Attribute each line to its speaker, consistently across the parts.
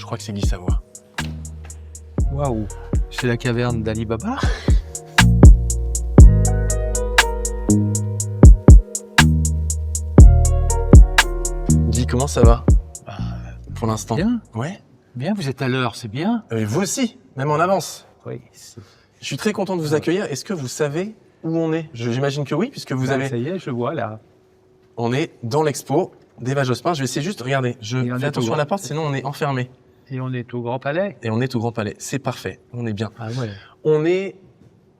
Speaker 1: crois que c'est Guy Savoie.
Speaker 2: Waouh, c'est la caverne d'Ali Baba.
Speaker 1: Guy, comment ça va pour l'instant?
Speaker 2: Bien,
Speaker 1: Ouais.
Speaker 2: bien, vous êtes à l'heure, c'est bien.
Speaker 1: Et vous aussi, même en avance.
Speaker 2: Oui.
Speaker 1: Je suis très content de vous accueillir. Est-ce que vous savez où on est? J'imagine que oui, puisque vous avez...
Speaker 2: Ça y est, je vois là.
Speaker 1: On est dans l'expo d'Eva Jospin. Je vais essayer juste, regardez, je
Speaker 2: Et on
Speaker 1: fais
Speaker 2: est
Speaker 1: attention
Speaker 2: au
Speaker 1: à la porte, sinon on est enfermé.
Speaker 2: Et on est au Grand Palais.
Speaker 1: Et on est au Grand Palais. C'est parfait, on est bien.
Speaker 2: Ah ouais.
Speaker 1: On est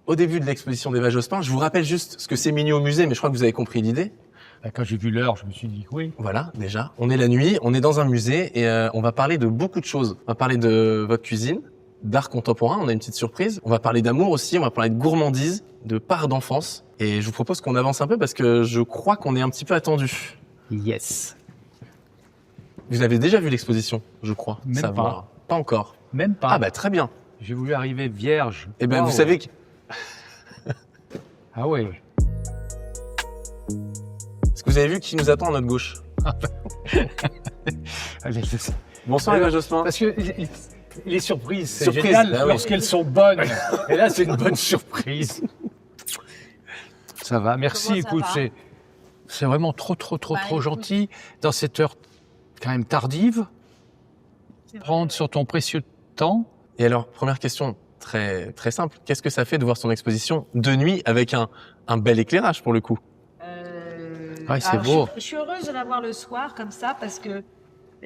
Speaker 1: au début de l'exposition d'Eva Jospin. Je vous rappelle juste ce que c'est Mini au musée, mais je crois que vous avez compris l'idée.
Speaker 2: Bah, quand j'ai vu l'heure, je me suis dit oui.
Speaker 1: Voilà, déjà. On est la nuit, on est dans un musée et on va parler de beaucoup de choses. On va parler de votre cuisine, d'art contemporain, on a une petite surprise. On va parler d'amour aussi, on va parler de gourmandise, de part d'enfance. Et je vous propose qu'on avance un peu parce que je crois qu'on est un petit peu attendu.
Speaker 2: Yes.
Speaker 1: Vous avez déjà vu l'exposition, je crois.
Speaker 2: Même
Speaker 1: savoir. Pas encore.
Speaker 2: Même pas.
Speaker 1: Ah bah très bien.
Speaker 2: J'ai voulu arriver vierge.
Speaker 1: Eh ben
Speaker 2: Wow.
Speaker 1: vous savez que...
Speaker 2: Ah ouais.
Speaker 1: Est-ce que vous avez vu qui nous attend à notre gauche?
Speaker 2: Allez,
Speaker 1: Bonsoir Eva Jospin.
Speaker 2: parce que les surprises, c'est
Speaker 1: Surprise,
Speaker 2: génial
Speaker 1: bah oui.
Speaker 2: lorsqu'elles sont bonnes. Et là, c'est une bonne surprise. Ça va, merci.
Speaker 3: Comment ça
Speaker 2: Écoute,
Speaker 3: va
Speaker 2: c'est vraiment trop
Speaker 3: écoute.
Speaker 2: gentil dans cette heure quand même tardive.
Speaker 3: C'est vrai.
Speaker 2: Prendre sur ton précieux temps.
Speaker 1: Et alors, première question très très simple. Qu'est-ce que ça fait de voir son exposition de nuit avec un bel éclairage pour le coup?
Speaker 2: Ouais, c'est
Speaker 3: Alors,
Speaker 2: beau.
Speaker 3: Je suis heureuse de la voir le soir comme ça parce que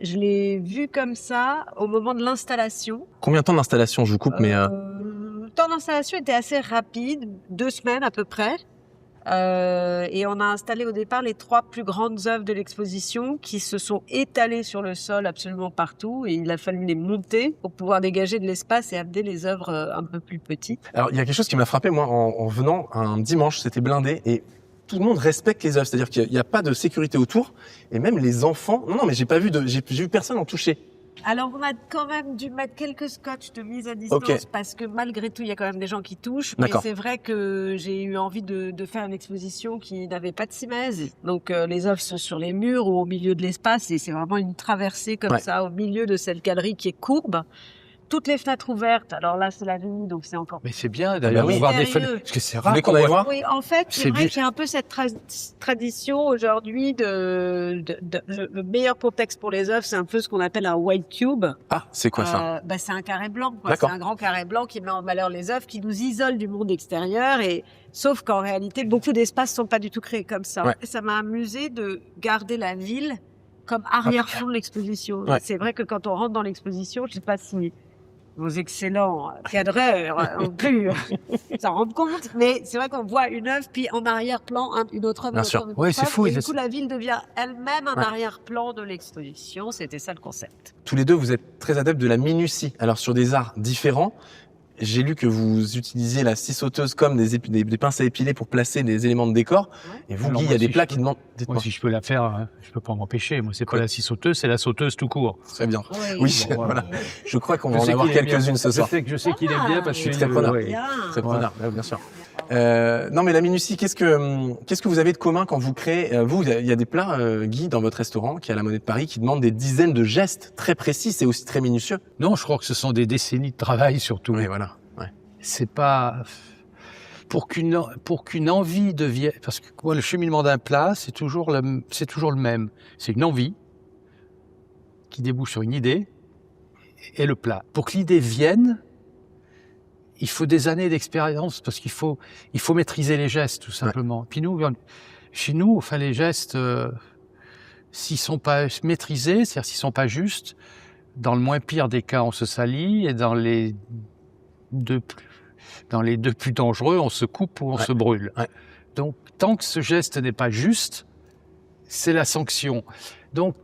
Speaker 3: je l'ai vue comme ça au moment de l'installation.
Speaker 1: Combien de temps d'installation? Je vous coupe, mais...
Speaker 3: Le temps d'installation était assez rapide, 2 semaines à peu près. Et on a installé au départ les 3 plus grandes œuvres de l'exposition qui se sont étalées sur le sol absolument partout et il a fallu les monter pour pouvoir dégager de l'espace et amener les œuvres un peu plus petites.
Speaker 1: Alors, il y a quelque chose qui m'a frappé, moi, en venant un dimanche, c'était blindé, et tout le monde respecte les œuvres. C'est-à-dire qu'il n'y a pas de sécurité autour, et même les enfants... Non, j'ai pas vu j'ai vu personne en toucher.
Speaker 3: Alors on a quand même dû mettre quelques scotch de mise à distance
Speaker 1: Ok.
Speaker 3: parce que malgré tout il y a quand même des gens qui touchent. Mais
Speaker 1: D'accord.
Speaker 3: c'est vrai que j'ai eu envie de faire une exposition qui n'avait pas de simèse. Donc les œuvres sont sur les murs ou au milieu de l'espace et c'est vraiment une traversée comme
Speaker 1: Ouais.
Speaker 3: ça au milieu de cette galerie qui est courbe. Toutes les fenêtres ouvertes. Alors là c'est la nuit donc c'est encore...
Speaker 2: Mais c'est bien d'ailleurs
Speaker 1: oui.
Speaker 2: de voir des
Speaker 3: Mystérieux.
Speaker 2: fenêtres. Parce que c'est
Speaker 1: Vous
Speaker 2: rare
Speaker 1: voulez qu'on aille voir?
Speaker 3: Oui, en fait, c'est
Speaker 2: C'est
Speaker 3: vrai
Speaker 2: bien.
Speaker 3: qu'il y a un peu cette tradition aujourd'hui le meilleur prétexte pour les œuvres, c'est un peu ce qu'on appelle un white cube.
Speaker 1: Ah, c'est quoi ça?
Speaker 3: C'est un carré blanc, quoi. C'est
Speaker 1: D'accord.
Speaker 3: un grand carré blanc qui met en valeur les œuvres, qui nous isole du monde extérieur et sauf qu'en réalité, beaucoup d'espaces sont pas du tout créés comme ça.
Speaker 1: Ouais.
Speaker 3: Et ça m'a amusé de garder la ville comme arrière-fond de l'exposition.
Speaker 1: Ouais.
Speaker 3: C'est vrai que quand on rentre dans l'exposition, je sais pas si vos excellents cadreurs ont pu s'en rendre compte, mais c'est vrai qu'on voit une œuvre, puis en arrière-plan, une autre œuvre.
Speaker 1: Bien
Speaker 3: une autre
Speaker 1: sûr.
Speaker 3: œuvre, une
Speaker 2: Ouais,
Speaker 3: autre
Speaker 2: c'est
Speaker 3: œuvre,
Speaker 2: fou,
Speaker 3: Et
Speaker 2: il
Speaker 3: du
Speaker 2: a-
Speaker 3: coup, la ville devient elle-même un
Speaker 1: Ouais.
Speaker 3: arrière-plan de l'exposition. C'était ça le concept.
Speaker 1: Tous les deux, vous êtes très adeptes de la minutie. Alors, sur des arts différents, j'ai lu que vous utilisiez la scie sauteuse comme des pinces à épiler pour placer des éléments de décor. Et vous,
Speaker 2: Alors,
Speaker 1: Guy, il y
Speaker 2: moi,
Speaker 1: a des
Speaker 2: si
Speaker 1: plats
Speaker 2: je
Speaker 1: qui
Speaker 2: peux-
Speaker 1: demandent... Dites-moi.
Speaker 2: Moi, si je peux la faire, hein, je peux pas m'empêcher. Moi, c'est pas
Speaker 1: Ouais.
Speaker 2: la scie sauteuse, c'est la sauteuse tout court.
Speaker 1: Très bien. Oui,
Speaker 2: Bon, voilà.
Speaker 1: Je crois qu'on va
Speaker 2: Je
Speaker 1: en
Speaker 2: sais
Speaker 1: avoir
Speaker 2: qu'il aime bien.
Speaker 1: quelques-unes ce soir.
Speaker 2: Je sais qu'il aime bien parce que
Speaker 1: Je suis très preneur.
Speaker 2: ouais.
Speaker 3: Bien.
Speaker 1: Très
Speaker 2: Ouais.
Speaker 1: preneur, bien sûr. Non, mais la minutie, qu'est-ce que vous avez de commun quand vous créez vous, il y a des plats, Guy, dans votre restaurant, qui est à la Monnaie de Paris, qui demandent des dizaines de gestes très précis, c'est aussi très minutieux.
Speaker 2: Non, je crois que ce sont des décennies de travail surtout.
Speaker 1: Oui, voilà. Ouais.
Speaker 2: C'est pas pour qu'une envie devienne, parce que moi, le cheminement d'un plat, c'est toujours le même. C'est une envie qui débouche sur une idée et le plat. Pour que l'idée vienne, il faut des années d'expérience parce qu'il faut maîtriser les gestes tout simplement. Puis nous, chez nous, enfin les gestes, s'ils sont pas maîtrisés, c'est-à-dire s'ils sont pas justes, dans le moins pire des cas, on se salit et dans les deux plus dangereux, on se coupe ou on
Speaker 1: Ouais.
Speaker 2: se brûle.
Speaker 1: Ouais.
Speaker 2: Donc, tant que ce geste n'est pas juste, c'est la sanction. Donc,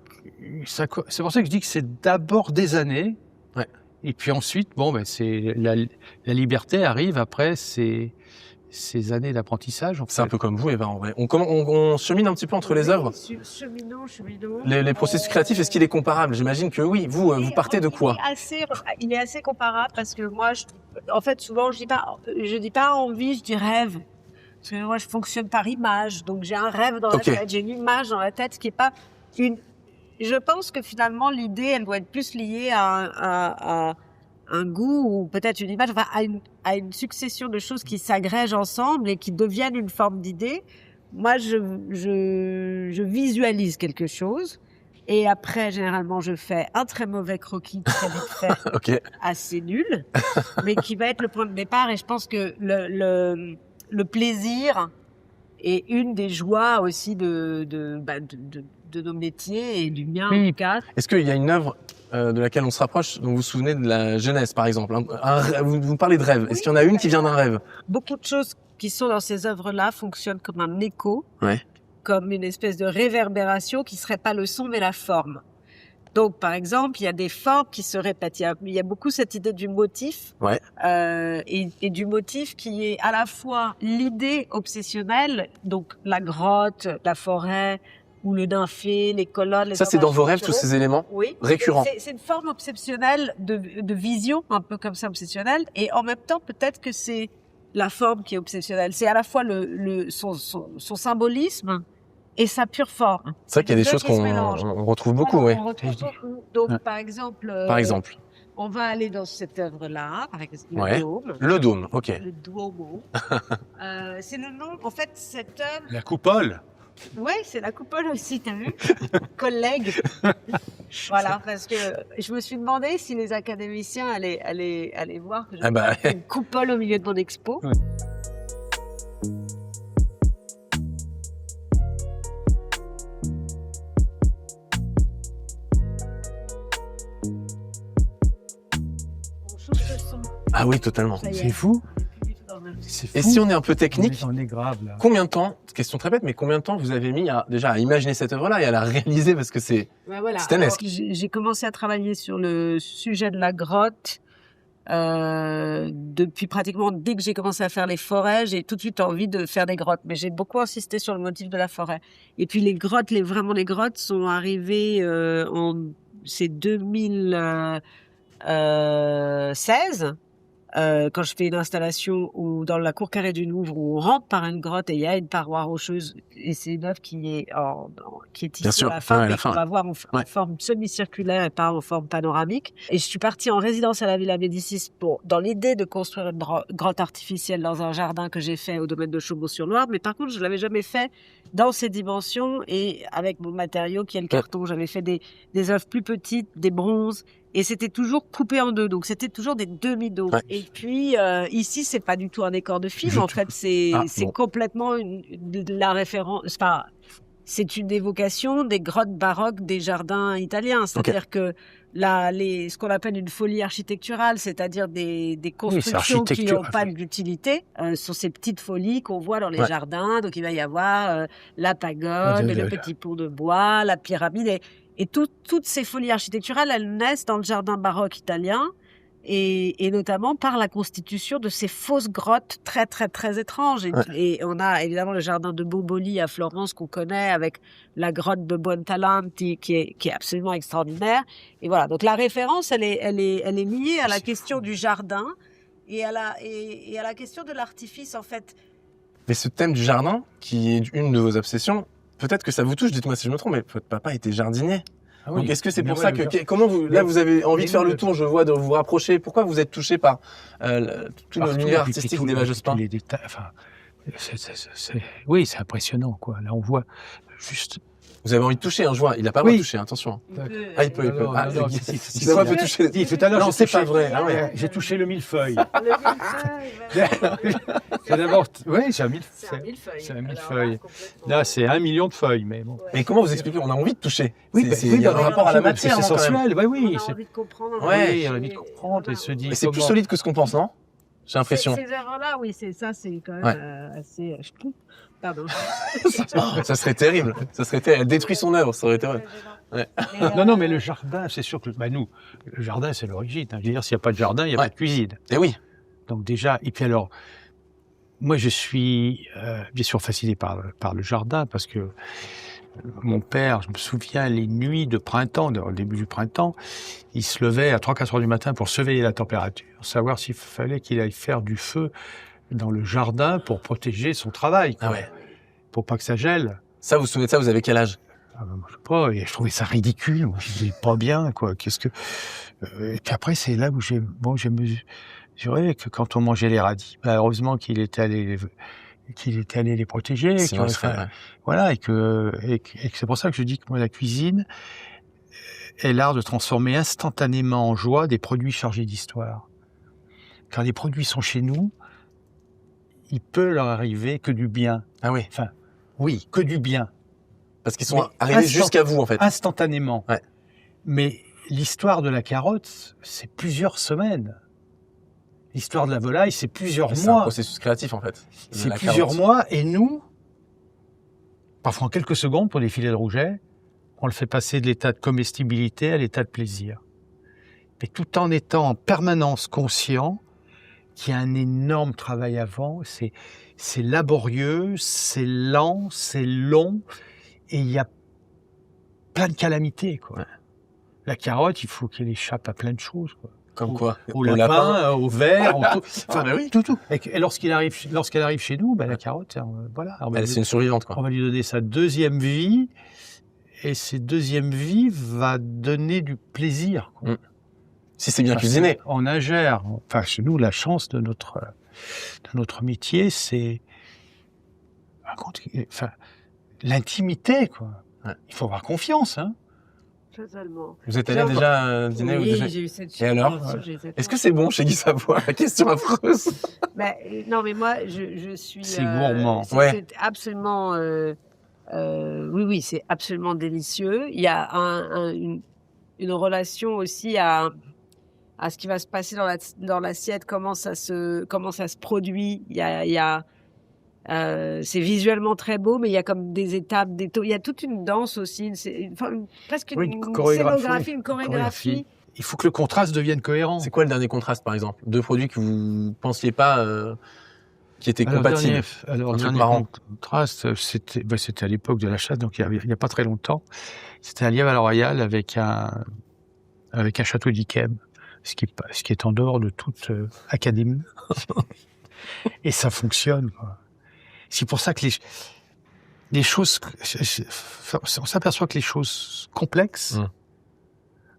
Speaker 2: c'est pour ça que je dis que c'est d'abord des années,
Speaker 1: Ouais.
Speaker 2: et puis ensuite, bon, ben, c'est la liberté arrive après ces années d'apprentissage. En
Speaker 1: C'est un
Speaker 2: fait.
Speaker 1: peu comme vous, Eva, en vrai. On chemine un petit peu entre les œuvres.
Speaker 3: Cheminot.
Speaker 1: Les processus créatifs, est-ce qu'il est comparable? J'imagine que oui. Vous partez de quoi?
Speaker 3: Il est assez comparable parce que moi, en fait, souvent, je dis pas envie, je dis rêve. Parce que moi, je fonctionne par image. Donc, j'ai un rêve dans
Speaker 1: Ok.
Speaker 3: la tête, j'ai une image dans la tête qui est pas Je pense que finalement, l'idée, elle doit être plus liée à un goût ou peut-être une image, enfin, à une succession de choses qui s'agrègent ensemble et qui deviennent une forme d'idée. Moi, je visualise quelque chose et après, généralement, je fais un très mauvais croquis très vite fait,
Speaker 1: Ok.
Speaker 3: assez nul, mais qui va être le point de départ. Et je pense que le plaisir est une des joies aussi de nos métiers et du mien en tout cas.
Speaker 1: Est-ce qu'il y a une œuvre de laquelle on se rapproche, dont vous vous souvenez de la jeunesse, par exemple? Vous parlez de rêve. Est-ce qu'il y en a une qui vient d'un rêve?
Speaker 3: Beaucoup de choses qui sont dans ces œuvres-là fonctionnent comme un écho,
Speaker 1: Ouais.
Speaker 3: comme une espèce de réverbération qui serait pas le son mais la forme. Donc, par exemple, il y a des formes qui se répètent. Il y a beaucoup cette idée du motif,
Speaker 1: Ouais.
Speaker 3: et du motif qui est à la fois l'idée obsessionnelle, donc la grotte, la forêt, ou le nymphéa, les colonnes.
Speaker 1: Ça, c'est dans vos rêves, tous ces éléments
Speaker 3: oui,
Speaker 1: récurrents.
Speaker 3: C'est une forme obsessionnelle de vision, un peu comme ça obsessionnelle, et en même temps, peut-être que c'est la forme qui est obsessionnelle. C'est à la fois son symbolisme et sa pure forme.
Speaker 1: C'est vrai qu'il y a des choses qu'on retrouve beaucoup,
Speaker 3: Voilà,
Speaker 1: oui.
Speaker 3: on retrouve beaucoup. Donc,
Speaker 2: Ouais.
Speaker 3: par exemple, on va aller dans cette œuvre-là, avec le
Speaker 1: Ouais.
Speaker 3: dôme.
Speaker 1: Le dôme, ok.
Speaker 3: Le Duomo. C'est le nom, en fait, cette œuvre.
Speaker 2: La coupole.
Speaker 3: Ouais, c'est la coupole aussi, t'as vu? Collègue. Voilà, parce que je me suis demandé si les académiciens allaient voir que j'ai une coupole au milieu de mon expo.
Speaker 2: Ouais.
Speaker 3: On change le son.
Speaker 1: Ah oui, totalement.
Speaker 3: Ça y est.
Speaker 2: C'est fou.
Speaker 3: Plus du tout dans le même.
Speaker 2: C'est fou.
Speaker 1: Et si on est un peu technique,
Speaker 2: On est grave là.
Speaker 1: combien de temps, question très bête, mais combien de temps vous avez mis déjà à imaginer cette œuvre-là et à la réaliser, parce que c'est
Speaker 3: Ouais, voilà.
Speaker 1: titanesque.
Speaker 3: Alors, j'ai commencé à travailler sur le sujet de la grotte depuis pratiquement dès que j'ai commencé à faire les forêts. J'ai tout de suite envie de faire des grottes, mais j'ai beaucoup insisté sur le motif de la forêt. Et puis les grottes, vraiment les grottes sont arrivées c'est 2016. Quand je fais une installation où dans la cour carrée du Louvre où on rentre par une grotte et il y a une paroi rocheuse et c'est une œuvre qui est
Speaker 1: Bien
Speaker 3: ici
Speaker 1: sûr,
Speaker 3: à la fin,
Speaker 1: ouais, à
Speaker 3: mais
Speaker 1: la fin,
Speaker 3: qu'on va voir en
Speaker 1: ouais.
Speaker 3: forme semi-circulaire et pas en forme panoramique. Et je suis partie en résidence à la Villa Médicis dans l'idée de construire une grotte artificielle dans un jardin que j'ai fait au domaine de Chaumont-sur-Loire, mais par contre je l'avais jamais fait dans ces dimensions et avec mon matériau qui est le carton. J'avais fait des œuvres plus petites, des bronzes. Et c'était toujours coupé en deux, donc c'était toujours des demi-dômes.
Speaker 1: Ouais.
Speaker 3: Et puis ici, c'est pas du tout un décor de film. En fait, c'est
Speaker 1: bon.
Speaker 3: complètement la référence. Enfin, c'est une évocation des grottes baroques des jardins italiens. C'est-à-dire que ce qu'on appelle une folie architecturale, c'est-à-dire des constructions qui n'ont pas d'utilité, sont ces petites folies qu'on voit dans les jardins. Donc il va y avoir la pagode, le petit pont de bois, la pyramide. Et toutes ces folies architecturales, elles naissent dans le jardin baroque italien et notamment par la constitution de ces fausses grottes très, très, très étranges. Et on a évidemment le jardin de Boboli à Florence qu'on connaît avec la grotte de Buontalenti qui est absolument extraordinaire. Et voilà. Donc la référence, elle est liée à la question du jardin et à la question de l'artifice, en fait.
Speaker 1: Mais ce thème du jardin, qui est une de vos obsessions, peut-être que ça vous touche, dites-moi si je me trompe, mais votre papa était jardinier.
Speaker 2: Ah oui.
Speaker 1: Donc est-ce que c'est
Speaker 2: Mais
Speaker 1: pour
Speaker 2: ouais,
Speaker 1: ça que comment vous vous avez envie de faire le tour, je vois, de vous rapprocher. Pourquoi vous êtes touché par tout l'univers artistique d'Eva Jospin?
Speaker 2: Les détails, enfin, oui, c'est impressionnant, quoi. Là, on voit juste.
Speaker 1: Vous avez envie de toucher, hein, je vois. Il n'a pas le droit de toucher, attention. Ah, il peut.
Speaker 2: Non,
Speaker 1: Ah,
Speaker 2: non,
Speaker 1: il peut toucher.
Speaker 2: Tout à l'heure,
Speaker 1: Non,
Speaker 2: j'ai
Speaker 1: c'est
Speaker 2: touché-
Speaker 1: pas vrai. Ah ouais.
Speaker 2: J'ai touché le millefeuille.
Speaker 3: Le
Speaker 2: C'est d'abord, oui, c'est un millefeuille.
Speaker 3: c'est un millefeuille.
Speaker 2: C'est un
Speaker 3: Alors
Speaker 2: millefeuille.
Speaker 3: complètement.
Speaker 2: Là, c'est 1 million de feuilles, mais bon.
Speaker 1: Mais comment vous expliquez? On a envie de toucher.
Speaker 2: Oui,
Speaker 1: Il y a un rapport à la matière,
Speaker 2: c'est
Speaker 1: non, quand même.
Speaker 2: sensuel. Bah
Speaker 3: On
Speaker 2: oui,
Speaker 3: a
Speaker 2: c'est.
Speaker 3: envie de comprendre.
Speaker 1: Ouais.
Speaker 2: Oui, on a envie de comprendre et se dit.
Speaker 1: Mais c'est plus
Speaker 2: comment-
Speaker 1: solide que ce qu'on pense, non? J'ai l'impression.
Speaker 3: Ces œuvres-là, oui, c'est quand même
Speaker 1: Ouais.
Speaker 3: assez. Je trouve. Pardon.
Speaker 1: Ça serait terrible. Ça serait terrible. Elle détruit son œuvre, ça aurait été vrai. Ouais.
Speaker 2: Non, mais le jardin, c'est sûr que, nous, le jardin, c'est l'origine. Je veux dire, s'il n'y a pas de jardin, il n'y a pas de cuisine.
Speaker 1: Et oui.
Speaker 2: Donc déjà, et puis alors, moi je suis bien sûr fasciné par le jardin parce que mon père, je me souviens, les nuits de printemps, au début du printemps, il se levait à 3-4 heures du matin pour surveiller la température, savoir s'il fallait qu'il aille faire du feu dans le jardin pour protéger son travail, quoi,
Speaker 1: Ah ouais.
Speaker 2: pour pas que ça gèle.
Speaker 1: Ça, vous vous souvenez de ça? Vous avez quel âge?
Speaker 2: Je sais pas, et je trouvais ça ridicule. Moi, je disais pas bien, quoi. Qu'est-ce que et puis après, c'est là où j'ai mesuré que quand on mangeait les radis, heureusement qu'il était allé les protéger.
Speaker 1: Sinon, il serait, ouais.
Speaker 2: Voilà, et que c'est pour ça que je dis que moi, la cuisine est l'art de transformer instantanément en joie des produits chargés d'histoire. Quand les produits sont chez nous, il peut leur arriver que du bien.
Speaker 1: Ah oui.
Speaker 2: Enfin, oui, que du bien.
Speaker 1: Parce qu'ils sont arrivés jusqu'à vous, en fait.
Speaker 2: Instantanément.
Speaker 1: Ouais.
Speaker 2: Mais l'histoire de la carotte, c'est plusieurs semaines. L'histoire de la volaille, c'est plusieurs
Speaker 1: C'est un
Speaker 2: mois.
Speaker 1: processus créatif, en fait.
Speaker 2: C'est
Speaker 1: La
Speaker 2: plusieurs
Speaker 1: carotte.
Speaker 2: mois. Et nous, parfois en quelques secondes, pour des filets de rouget, on le fait passer de l'état de comestibilité à l'état de plaisir. Mais tout en étant en permanence conscient qu'il y a un énorme travail avant. C'est laborieux, c'est lent, c'est long. Et il y a plein de calamités, quoi.
Speaker 1: Ouais.
Speaker 2: La carotte, il faut qu'elle échappe à plein de choses, quoi.
Speaker 1: Comme quoi?
Speaker 2: Au lapin, au verre, tout. Enfin,
Speaker 1: bah oui.
Speaker 2: tout. Et lorsqu'elle arrive chez nous, la carotte, voilà.
Speaker 1: C'est une survivante, quoi.
Speaker 2: On va lui donner sa deuxième vie. Et cette deuxième vie va donner du plaisir, quoi.
Speaker 1: Si c'est bien cuisiné.
Speaker 2: On ingère. Enfin, chez nous, la chance de notre métier, c'est l'intimité, quoi.
Speaker 1: Ouais.
Speaker 2: Il faut avoir confiance, hein.
Speaker 3: Totalement.
Speaker 1: Vous êtes allé déjà dîner ou
Speaker 3: Oui,
Speaker 1: déjà...
Speaker 3: j'ai eu cette
Speaker 1: Et alors Est-ce que c'est bon chez Guy Savoie? La question affreuse.
Speaker 3: Non, mais moi, je suis...
Speaker 2: C'est gourmand.
Speaker 3: C'est absolument... oui, c'est absolument délicieux. Il y a une relation aussi à ce qui va se passer dans l'assiette, comment ça se produit. Il y a c'est visuellement très beau, mais il y a comme des étapes, il y a toute une danse aussi, presque une scénographie, une chorégraphie.
Speaker 2: Il faut que le contraste devienne cohérent.
Speaker 1: C'est quoi le dernier contraste, par exemple? Deux produits que vous pensiez pas qui étaient compatibles.
Speaker 2: Le dernier contraste, c'était à l'époque de la chasse, donc il y a pas très longtemps. C'était un lièvre à la royale avec un château d'Yquem, ce qui est en dehors de toute académie. Et ça fonctionne, quoi. C'est pour ça que les choses, on s'aperçoit que les choses complexes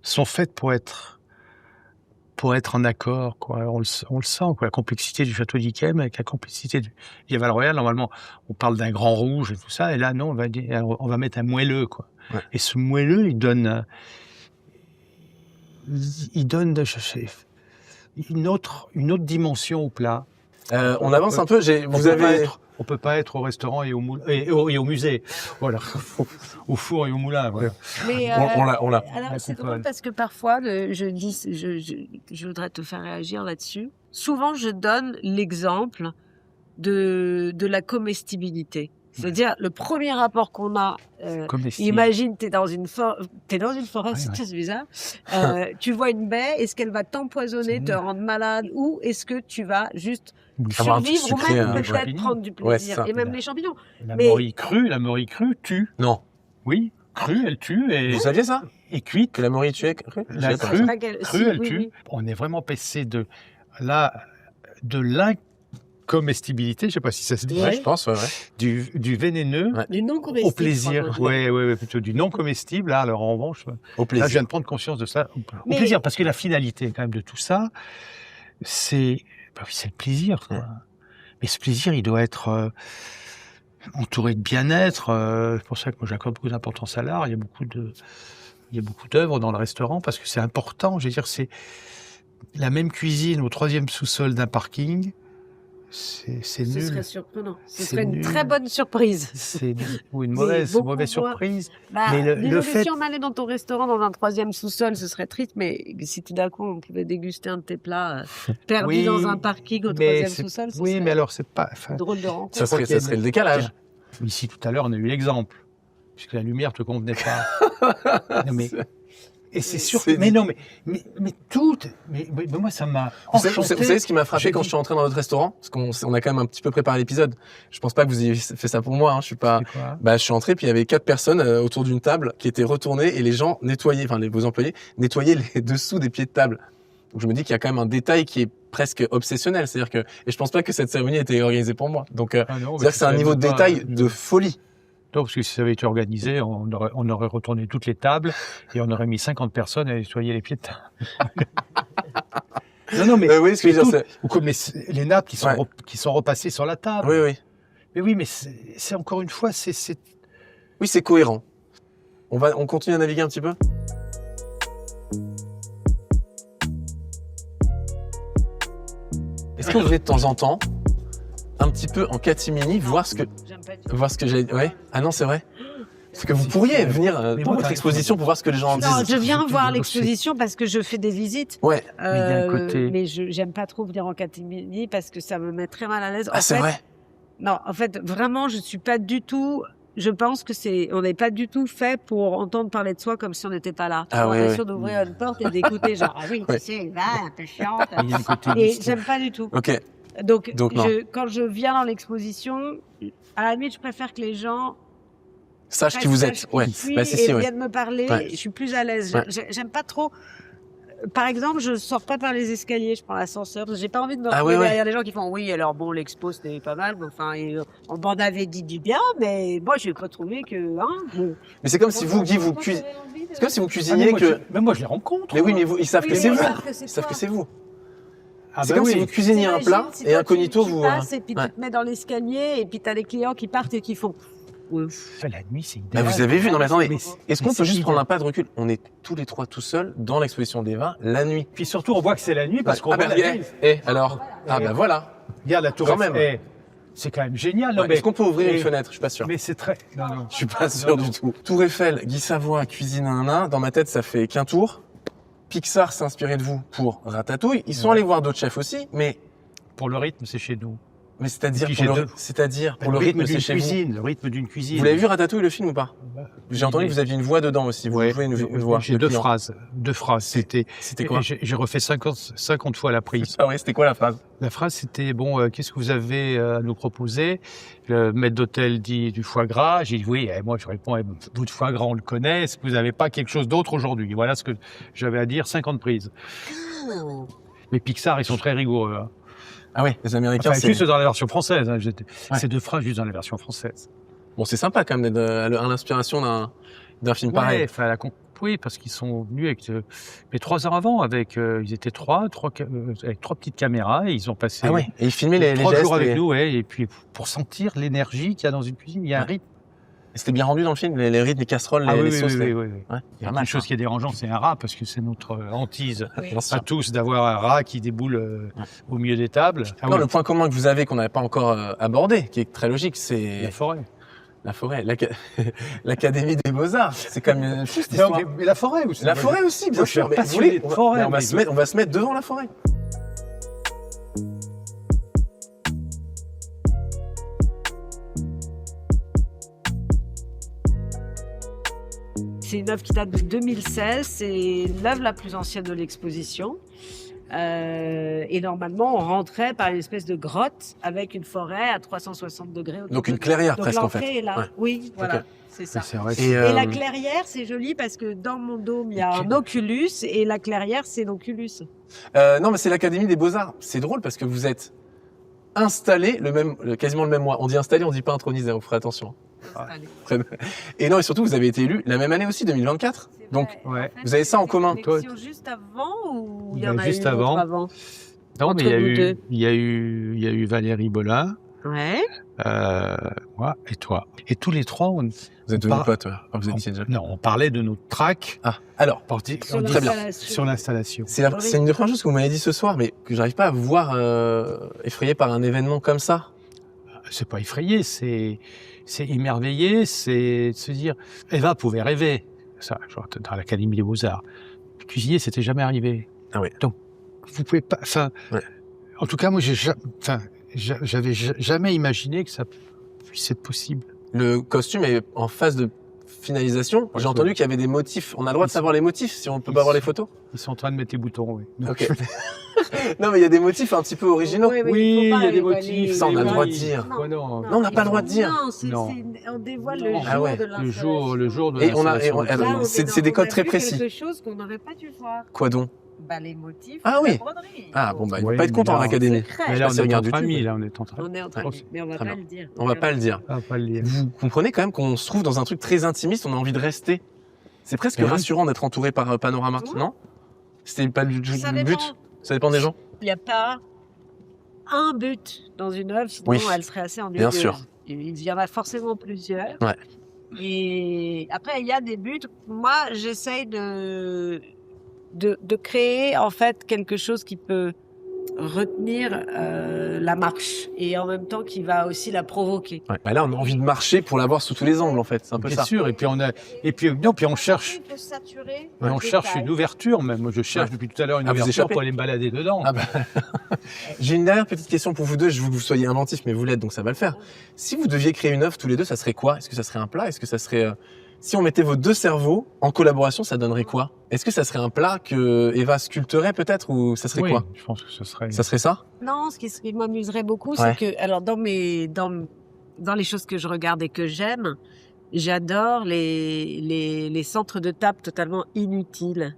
Speaker 2: sont faites pour être en accord, quoi. On le sent, quoi. La complexité du château d'Yquem avec la complexité du lièvre à la royale. Normalement, on parle d'un grand rouge et tout ça, et là, non, on va mettre un moelleux, quoi. Ouais. Et ce moelleux, il donne une autre dimension au plat.
Speaker 1: On avance un peu.
Speaker 2: On peut pas être au restaurant et au musée. Voilà. Au four et au moulin. Voilà.
Speaker 3: Mais
Speaker 1: on l'a.
Speaker 3: Alors, c'est drôle parce que parfois, je voudrais te faire réagir là-dessus. Souvent, je donne l'exemple de la comestibilité. C'est-à-dire, le premier rapport qu'on a, imagine, t'es dans une forêt, c'est bizarre, tu vois une baie, est-ce qu'elle va t'empoisonner, te rendre malade, ou est-ce que tu vas juste survivre, ou même peut-être prendre du plaisir, et même les champignons.
Speaker 2: La morille crue tue.
Speaker 1: Non.
Speaker 2: Oui, crue, elle tue. Et...
Speaker 1: Vous saviez ça?
Speaker 2: Et cuite.
Speaker 1: Que la morille tuait crue?
Speaker 2: La crue, elle tue. Oui. On est vraiment passé de l'incomestibilité, je sais pas si ça se dit.
Speaker 1: Ouais, je pense, ouais.
Speaker 2: Du vénéneux
Speaker 3: du non comestible,
Speaker 2: au plaisir. Ouais, plutôt du non comestible. Là, alors en revanche,
Speaker 1: au plaisir.
Speaker 2: Là, je viens de prendre conscience de ça. Au plaisir, parce que la finalité, quand même, de tout ça, c'est le plaisir, quoi. Mais ce plaisir, il doit être entouré de bien-être. C'est pour ça que moi, j'accorde beaucoup d'importance à l'art. Il y a beaucoup d'œuvres dans le restaurant parce que c'est important. Je veux dire, c'est la même cuisine au 3e sous-sol d'un parking. C'est nul.
Speaker 3: Ce serait surprenant. Ce serait une très bonne surprise.
Speaker 2: Ou une mauvaise surprise.
Speaker 3: Mais le fait... Si on allait dans ton restaurant dans un 3e sous-sol, ce serait triste. Mais si tout d'un coup on pouvait déguster un de tes plats perdu dans un parking au 3e sous-sol, ce serait
Speaker 2: mais alors c'est pas
Speaker 3: drôle de rencontre.
Speaker 1: Ça serait le décalage.
Speaker 2: Ici tout à l'heure on a eu l'exemple, puisque la lumière te convenait pas. Non, et c'est sûr. Mais non, mais moi ça m'a enchanté.
Speaker 1: Vous savez ce qui m'a frappé quand je suis entré dans votre restaurant, parce qu'on a quand même un petit peu préparé l'épisode. Je pense pas que vous ayez fait ça pour moi. Hein. Je suis pas. Je suis entré puis il y avait 4 personnes autour d'une table qui étaient retournées et les gens nettoyaient, vos employés nettoyaient les dessous des pieds de table. Donc je me dis qu'il y a quand même un détail qui est presque obsessionnel. C'est-à-dire que, et je pense pas que cette cérémonie était organisée pour moi. Donc c'est-à-dire que c'est un niveau de détail de folie.
Speaker 2: Non, parce que si ça avait été organisé, on aurait retourné toutes les tables et on aurait mis 50 personnes à nettoyer les pieds de table. Non, mais
Speaker 1: oui, ce que je veux dire,
Speaker 2: ou comme les nappes qui sont repassées sur la table.
Speaker 1: Oui, oui.
Speaker 2: Mais oui, mais c'est encore une fois,
Speaker 1: Oui, c'est cohérent. On continue à naviguer un petit peu. Est-ce que vous venez de temps en temps, un petit peu en catimini, voir ce que j'ai... Ouais. Ah non, c'est vrai. Parce que vous pourriez venir pour votre exposition pour voir ce que les gens en disent.
Speaker 3: Non, je viens voir l'exposition parce que je fais des visites.
Speaker 1: Ouais.
Speaker 2: Mais il y a un côté...
Speaker 3: mais j'aime pas trop venir en catimini parce que ça me met très mal à l'aise.
Speaker 1: Ah, c'est vrai.
Speaker 3: Non, en fait, vraiment, je suis pas du tout... Je pense que on n'est pas du tout fait pour entendre parler de soi comme si on n'était pas là.
Speaker 1: Ah,
Speaker 3: on
Speaker 1: oui,
Speaker 3: est
Speaker 1: oui.
Speaker 3: sûr d'ouvrir une porte et d'écouter genre, ah oui, tu sais, va, un peu chiante.
Speaker 2: Il y a un côté
Speaker 3: Et
Speaker 2: mystère.
Speaker 3: j'aime pas du tout.
Speaker 1: Ok.
Speaker 3: Donc
Speaker 1: non.
Speaker 3: quand je viens dans l'exposition, à la limite, je préfère que les gens
Speaker 1: Sache qui vous êtes. Ouais.
Speaker 3: Bah,
Speaker 1: si, ouais.
Speaker 3: viennent me parler.
Speaker 1: Ouais.
Speaker 3: Je suis plus à l'aise.
Speaker 1: Ouais.
Speaker 3: J'aime pas trop. Par exemple, je sors pas par les escaliers, je prends l'ascenseur. J'ai pas envie de me
Speaker 1: Ah,
Speaker 3: retrouver
Speaker 1: ouais,
Speaker 3: derrière des gens qui font oui, alors bon, l'expo c'était pas mal, mais enfin, on m'en avait dit du bien, mais moi j'ai pas trouvé que. Hein, bon.
Speaker 1: Mais c'est comme si vous, Guy, vous cuisiniez. C'est comme si vous cuisiniez que.
Speaker 2: Même moi, je les rencontre.
Speaker 1: Mais oui, mais ils savent
Speaker 3: Oui,
Speaker 1: que
Speaker 3: mais
Speaker 1: c'est
Speaker 3: ils
Speaker 1: vous.
Speaker 3: savent que c'est
Speaker 1: Ils savent
Speaker 3: toi.
Speaker 1: que c'est vous.
Speaker 2: Ah,
Speaker 1: C'est
Speaker 2: bah
Speaker 1: comme
Speaker 2: oui.
Speaker 1: si vous cuisiniez un plat
Speaker 3: Si
Speaker 1: et
Speaker 3: toi,
Speaker 1: incognito
Speaker 3: tu
Speaker 1: vous.
Speaker 3: passes et puis
Speaker 1: Ouais.
Speaker 3: tu te mets dans l'escalier et puis t'as les clients qui partent et qui font.
Speaker 2: La nuit, c'est
Speaker 1: Bah,
Speaker 2: idéal.
Speaker 1: vous avez vu, non mais attendez,
Speaker 2: Mais
Speaker 1: est-ce qu'on
Speaker 2: mais
Speaker 1: peut
Speaker 2: c'est
Speaker 1: juste prendre
Speaker 2: idéal.
Speaker 1: un pas de recul? On est tous les trois tout seuls dans l'exposition des vins la nuit.
Speaker 2: Puis surtout, on voit que c'est la nuit parce qu'on
Speaker 1: bah,
Speaker 2: voit la
Speaker 1: eh,
Speaker 2: nuit.
Speaker 1: alors? Ah bah voilà.
Speaker 2: Regarde la tour
Speaker 1: Quand
Speaker 2: Eiffel.
Speaker 1: même.
Speaker 2: Eh, c'est quand même génial. Non,
Speaker 1: Ouais,
Speaker 2: mais,
Speaker 1: est-ce qu'on peut ouvrir une
Speaker 2: mais-
Speaker 1: fenêtre? Je suis pas sûr.
Speaker 2: Mais c'est très... Non.
Speaker 1: Je suis pas sûr du tout. Tour Eiffel, Guy Savoy, cuisine un nain. Dans ma tête, ça fait qu'un tour. Pixar s'est inspiré de vous pour Ratatouille. Ils sont allés voir d'autres chefs aussi, mais
Speaker 2: Pour le rythme, c'est chez nous.
Speaker 1: c'est-à-dire
Speaker 2: Puis
Speaker 1: pour
Speaker 2: j'ai
Speaker 1: le,
Speaker 2: deux.
Speaker 1: c'est-à-dire pour le rythme, c'est
Speaker 2: d'une
Speaker 1: chez vous.
Speaker 2: cuisine. Le rythme d'une cuisine.
Speaker 1: Vous l'avez vu Ratatouille le film ou pas? J'ai entendu que vous aviez une voix dedans aussi. Vous
Speaker 2: Ouais.
Speaker 1: jouez une voix.
Speaker 2: J'ai
Speaker 1: de
Speaker 2: deux
Speaker 1: client.
Speaker 2: phrases.
Speaker 1: C'était quoi?
Speaker 2: J'ai refait 50 fois la prise.
Speaker 1: Ah ouais, c'était quoi la phrase?
Speaker 2: La phrase, c'était, bon, qu'est-ce que vous avez à nous proposer? Le maître d'hôtel dit du foie gras. J'ai dit oui. Et moi, je réponds, votre foie gras, on le connaît. Est-ce que vous n'avez pas quelque chose d'autre aujourd'hui? Voilà ce que j'avais à dire, 50 prises. Mais Pixar, ils sont très rigoureux. Hein.
Speaker 1: Ah ouais, les Américains,
Speaker 2: Enfin,
Speaker 1: c'est...
Speaker 2: juste dans la version française. Hein,
Speaker 1: Ouais.
Speaker 2: Ces deux phrases juste dans la version française.
Speaker 1: Bon, c'est sympa quand même d'être à l'inspiration d'un film pareil.
Speaker 2: Ouais, enfin, oui, parce qu'ils sont venus avec, mais 3 ans avant, ils étaient avec 3 petites caméras et ils ont passé
Speaker 1: Ah ouais, et ils filmaient les
Speaker 2: 3
Speaker 1: gestes.
Speaker 2: jours avec
Speaker 1: et...
Speaker 2: nous, ouais, et puis pour sentir l'énergie qu'il y a dans une cuisine, il y a un rythme.
Speaker 1: et c'était bien rendu dans le film, les rythmes, les casseroles, les,
Speaker 2: Ah oui,
Speaker 1: les
Speaker 2: oui,
Speaker 1: sauces.
Speaker 2: oui,
Speaker 1: les-
Speaker 2: oui, oui.
Speaker 1: Ouais,
Speaker 2: Il y a
Speaker 1: pas mal,
Speaker 2: une chose
Speaker 1: ça.
Speaker 2: qui est dérangeante, c'est un rat, parce que c'est notre hantise
Speaker 1: Bien sûr.
Speaker 2: à tous d'avoir un rat qui déboule au milieu des tables. Ah
Speaker 1: Non,
Speaker 2: oui,
Speaker 1: le point commun que vous avez, qu'on n'avait pas encore abordé, qui est très logique,
Speaker 2: la
Speaker 1: c'est
Speaker 2: forêt.
Speaker 1: la forêt, l'Académie des Beaux-Arts. C'est quand même fou cette
Speaker 2: Non,
Speaker 1: histoire.
Speaker 2: mais la forêt aussi.
Speaker 1: La forêt aussi, bien
Speaker 2: Moi, je suis
Speaker 1: sûr.
Speaker 2: un
Speaker 1: Mais vous
Speaker 2: passionné
Speaker 1: voulez,
Speaker 2: de forêt,
Speaker 1: on
Speaker 2: mais
Speaker 1: va se mettre devant la forêt.
Speaker 3: C'est une œuvre qui date de 2016. C'est l'œuvre la plus ancienne de l'exposition. Et normalement, on rentrait par une espèce de grotte avec une forêt à 360 degrés. autour
Speaker 1: Donc
Speaker 3: de
Speaker 1: une
Speaker 3: nous.
Speaker 1: clairière
Speaker 3: Donc
Speaker 1: presque en
Speaker 3: l'entrée
Speaker 1: fait.
Speaker 3: est là.
Speaker 1: Ouais.
Speaker 3: Oui, voilà,
Speaker 1: Ok.
Speaker 3: c'est ça.
Speaker 2: C'est vrai.
Speaker 1: Et,
Speaker 3: Et la clairière, c'est joli parce que dans mon dôme, il y a un oculus et la clairière, c'est l'oculus.
Speaker 1: non, mais c'est l'Académie des Beaux-Arts. C'est drôle parce que vous êtes installé quasiment le même mois. On dit installé, on dit pas intronisé, vous ferez attention.
Speaker 3: Allez.
Speaker 1: Et non, et surtout, vous avez été élu la même année aussi, 2024.
Speaker 3: C'est
Speaker 1: Donc,
Speaker 3: vrai.
Speaker 2: ouais.
Speaker 1: vous avez ça en commun.
Speaker 3: Une élection juste avant ou il y en a
Speaker 2: Juste
Speaker 3: eu une autre
Speaker 2: avant.
Speaker 3: avant
Speaker 2: Non, mais
Speaker 3: Entre nous deux.
Speaker 2: il y a eu Valérie Bolin,
Speaker 3: Ouais.
Speaker 2: moi et toi. Et tous les trois,
Speaker 1: Vous êtes devenus
Speaker 2: Par-
Speaker 1: potes, ouais. Ah, vous étiez déjà.
Speaker 2: non, on parlait de notre track
Speaker 1: Ah, alors,
Speaker 3: Sur
Speaker 1: Très bien.
Speaker 3: l'installation.
Speaker 2: sur l'installation.
Speaker 1: c'est une des premières choses que vous m'avez dit ce soir, mais que j'arrive pas à vous voir effrayé par un événement comme ça.
Speaker 2: C'est pas effrayé, c'est émerveillé, c'est de se dire, Eva pouvait rêver. Ça, genre, dans l'Académie des Beaux-Arts. Cuisinier, c'était jamais arrivé.
Speaker 1: Ah oui.
Speaker 2: Donc, vous pouvez pas, enfin,
Speaker 1: Ouais.
Speaker 2: en tout cas, moi, j'avais jamais imaginé que ça puisse être possible.
Speaker 1: Le costume est en phase de finalisation. J'ai
Speaker 2: Ouais,
Speaker 1: entendu qu'il y avait des motifs. On a le droit de savoir les motifs si on peut pas voir les photos.
Speaker 2: Ils sont en train de mettre les boutons, oui. Donc,
Speaker 1: Ok. Non, mais il y a des motifs un petit peu originaux.
Speaker 3: Oui,
Speaker 2: Oui, il
Speaker 3: faut pas
Speaker 2: y a des
Speaker 3: dévoiler.
Speaker 2: motifs.
Speaker 1: Ça, on a le
Speaker 2: oui.
Speaker 1: droit de dire.
Speaker 2: Ouais, non.
Speaker 1: Non, on n'a pas le droit de dire.
Speaker 3: Non,
Speaker 2: Non.
Speaker 3: on dévoile
Speaker 2: Non.
Speaker 3: le jour
Speaker 1: Ah ouais.
Speaker 3: de l'installation.
Speaker 2: Le jour de
Speaker 1: Et on a- et
Speaker 2: l'installation.
Speaker 1: on-
Speaker 3: Là, on
Speaker 1: c'est
Speaker 3: est
Speaker 1: des
Speaker 3: on
Speaker 1: codes
Speaker 3: a
Speaker 1: très
Speaker 3: vu
Speaker 1: précis.
Speaker 3: quelque chose qu'on n'aurait pas dû voir.
Speaker 1: Quoi donc?
Speaker 3: Les motifs
Speaker 1: Ah
Speaker 3: de
Speaker 1: oui.
Speaker 3: la broderie.
Speaker 1: Ah bon, bah, il
Speaker 2: Ouais,
Speaker 1: va pas être content
Speaker 2: mais
Speaker 1: à
Speaker 2: là,
Speaker 1: l'académie.
Speaker 3: secret.
Speaker 2: Mais
Speaker 1: Je
Speaker 2: là,
Speaker 1: sais
Speaker 2: on
Speaker 1: pas
Speaker 2: est
Speaker 1: si
Speaker 2: entre
Speaker 1: regarde
Speaker 2: amis,
Speaker 1: YouTube.
Speaker 2: là, on est entre
Speaker 3: On est entre amis, mais on va
Speaker 1: Très
Speaker 3: pas
Speaker 1: bien.
Speaker 3: le dire.
Speaker 1: On va pas le dire.
Speaker 2: On va pas le dire.
Speaker 1: Vous comprenez quand même qu'on se trouve dans un truc très intimiste, on a envie de rester. C'est presque
Speaker 2: Eh oui.
Speaker 1: rassurant d'être entouré par Panorama,
Speaker 3: Ouais.
Speaker 1: non? C'était pas du
Speaker 3: Ça
Speaker 1: but?
Speaker 3: dépend.
Speaker 1: Ça dépend des gens?
Speaker 3: Il n'y a pas un but dans une œuvre, sinon
Speaker 1: Oui.
Speaker 3: elle serait assez ennuyeuse.
Speaker 1: Bien sûr.
Speaker 3: Il y en a forcément plusieurs.
Speaker 1: Ouais.
Speaker 3: Et après, il y a des buts. Moi, j'essaye de créer en fait quelque chose qui peut retenir la marche et en même temps qui va aussi la provoquer.
Speaker 1: Ouais. Bah là, on a envie de marcher pour l'avoir sous tous les angles, en fait. C'est un peu
Speaker 2: Bien
Speaker 1: ça.
Speaker 2: sûr, et puis on cherche.
Speaker 3: On peut saturer
Speaker 2: Et on
Speaker 3: le
Speaker 2: cherche
Speaker 3: détail.
Speaker 2: une ouverture même. Moi, je cherche depuis tout à l'heure une
Speaker 1: Ah, vous
Speaker 2: ouverture
Speaker 1: échappez
Speaker 2: pour aller me balader dedans.
Speaker 1: Ah bah. J'ai une dernière petite question pour vous deux. Je veux que vous soyez inventifs, mais vous l'êtes, donc ça va le faire. Si vous deviez créer une œuvre tous les deux, ça serait quoi? Est-ce que ça serait un plat? Est-ce que ça serait... Si on mettait vos deux cerveaux en collaboration, ça donnerait quoi? Est-ce que ça serait un plat que Eva sculpterait peut-être, ou ça serait
Speaker 2: Oui,
Speaker 1: quoi?
Speaker 2: je pense que ce serait.
Speaker 1: Ça serait ça?
Speaker 3: Non, ce qui m'amuserait beaucoup,
Speaker 1: Ouais.
Speaker 3: c'est que, alors dans les choses que je regarde et que j'aime, j'adore les centres de table totalement inutiles.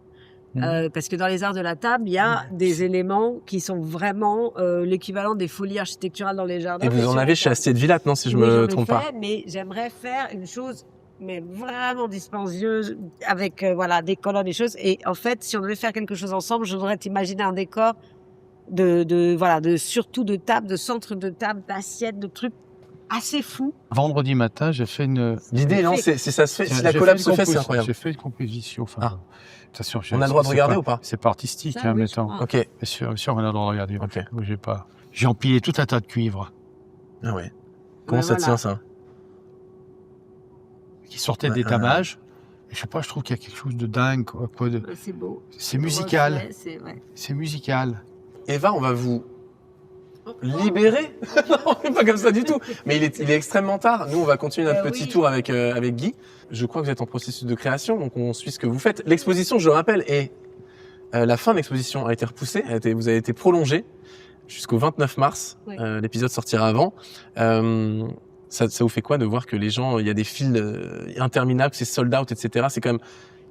Speaker 3: Parce que dans les arts de la table, il y a des éléments qui sont vraiment l'équivalent des folies architecturales dans les jardins.
Speaker 1: Et vous en avez chez Astier de Villatte, non, si je
Speaker 3: Oui, j'en
Speaker 1: me
Speaker 3: ai
Speaker 1: trompe pas?
Speaker 3: fait, mais j'aimerais faire une chose mais vraiment dispendieuse avec voilà des colonnes et choses. Et en fait, si on devait faire quelque chose ensemble, je voudrais t'imaginer un décor surtout de table, de centre de table, d'assiettes, de trucs assez fous.
Speaker 2: Vendredi matin, j'ai fait une.
Speaker 1: L'idée, non, c'est ça se fait. Si la
Speaker 2: j'ai
Speaker 1: collab
Speaker 2: fait
Speaker 1: se
Speaker 2: une
Speaker 1: fait, c'est
Speaker 2: compos-
Speaker 1: incroyable.
Speaker 2: J'ai fait une composition. Enfin,
Speaker 1: Ah.
Speaker 2: attention,
Speaker 1: On a le droit de
Speaker 2: c'est
Speaker 1: regarder ou pas?
Speaker 2: C'est pas artistique,
Speaker 3: Ça,
Speaker 2: hein,
Speaker 3: oui,
Speaker 2: mettons.
Speaker 3: je crois.
Speaker 1: Ok.
Speaker 2: Bien sûr, on a le droit de regarder.
Speaker 1: Ok.
Speaker 2: Oui, j'ai empilé tout un tas de cuivre
Speaker 1: Ah ouais. Comment
Speaker 3: Ouais,
Speaker 1: ça
Speaker 3: voilà.
Speaker 1: tient, ça?
Speaker 2: qui sortaient
Speaker 1: Ouais,
Speaker 2: d'étamage. Et je sais pas, je trouve qu'il y a quelque chose de dingue,
Speaker 3: C'est beau.
Speaker 2: C'est musical.
Speaker 3: Ouais, ouais.
Speaker 2: C'est musical.
Speaker 1: Eva, on va vous libérer. Non, pas comme ça du tout. Mais il est extrêmement tard. Nous, on va continuer notre petit
Speaker 3: Oui.
Speaker 1: tour avec Guy. Je crois que vous êtes en processus de création, donc on suit ce que vous faites. L'exposition, je le rappelle, est la fin de l'exposition a été repoussée. Vous avez été prolongée jusqu'au 29 mars.
Speaker 3: Oui.
Speaker 1: L'épisode sortira avant. Ça vous fait quoi de voir que les gens, il y a des files interminables, que c'est sold out, etc. C'est quand même,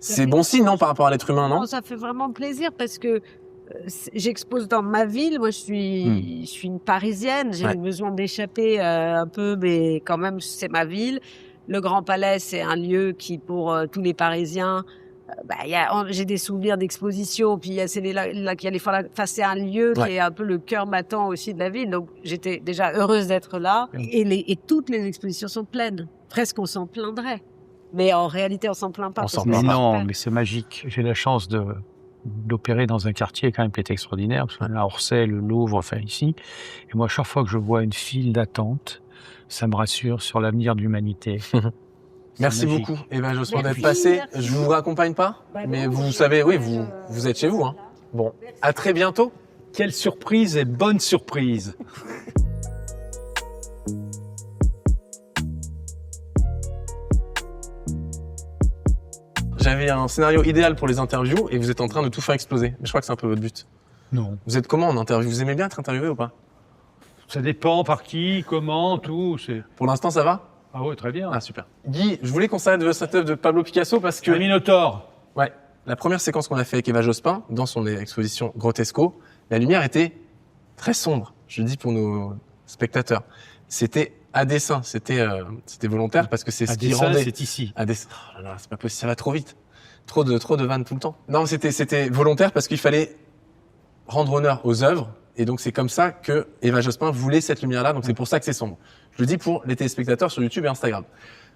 Speaker 1: c'est bon signe, non, par rapport à l'être humain, non?
Speaker 3: Non, ça fait vraiment plaisir parce que j'expose dans ma ville. Moi, je suis une Parisienne. J'ai
Speaker 1: Ouais.
Speaker 3: besoin d'échapper un peu, mais quand même, c'est ma ville. Le Grand Palais, c'est un lieu qui, pour tous les Parisiens, j'ai des souvenirs d'exposition. Puis il y a les fois là. Enfin, c'est un lieu
Speaker 1: Ouais.
Speaker 3: qui est un peu le cœur battant aussi de la ville. Donc, j'étais déjà heureuse d'être là. Et toutes les expositions sont pleines. Presque, on s'en plaindrait. Mais en réalité, on s'en plaint pas.
Speaker 1: On
Speaker 3: parce
Speaker 1: s'en
Speaker 3: que
Speaker 1: plaint
Speaker 2: Mais
Speaker 3: c'est
Speaker 1: pas.
Speaker 2: non,
Speaker 3: super.
Speaker 2: mais c'est magique. J'ai la chance d'opérer dans un quartier quand même qui est extraordinaire, parce qu'on a Orsay, le Louvre, enfin ici. Et moi, chaque fois que je vois une file d'attente, ça me rassure sur l'avenir de l'humanité.
Speaker 1: Merci
Speaker 2: magique.
Speaker 1: beaucoup, Eva Jospin,
Speaker 3: Merci,
Speaker 1: d'être passée.
Speaker 3: merci.
Speaker 1: Je vous raccompagne pas,
Speaker 3: Bah
Speaker 1: mais
Speaker 3: non,
Speaker 1: vous
Speaker 3: je-
Speaker 1: savez, oui,
Speaker 3: je-
Speaker 1: vous êtes chez vous, hein. Bon, à très bientôt.
Speaker 2: Quelle surprise et bonne surprise!
Speaker 1: J'avais un scénario idéal pour les interviews et vous êtes en train de tout faire exploser. Mais je crois que c'est un peu votre but.
Speaker 2: Non.
Speaker 1: Vous êtes comment en interview? Vous aimez bien être interviewé ou pas?
Speaker 2: Ça dépend par qui, comment, tout.
Speaker 1: Pour l'instant, ça va?
Speaker 2: Ah ouais, très bien.
Speaker 1: Ah, super. Guy, je voulais qu'on s'arrête de cette œuvre de Pablo Picasso parce que
Speaker 2: Un Minotaure.
Speaker 1: ouais, la première séquence qu'on a fait avec Eva Jospin dans son exposition Grotesco, la lumière était très sombre. Je le dis pour nos spectateurs. C'était à dessein, c'était volontaire parce que c'est ce
Speaker 2: À
Speaker 1: qui
Speaker 2: dessein,
Speaker 1: rendait
Speaker 2: c'est ici.
Speaker 1: à dessein. Oh là là, c'est pas possible, ça va trop vite. Trop de vannes tout le temps. Non, c'était volontaire parce qu'il fallait rendre honneur aux œuvres et donc c'est comme ça que Eva Jospin voulait cette lumière-là, donc c'est pour ça que c'est sombre. Je le dis pour les téléspectateurs sur YouTube et Instagram.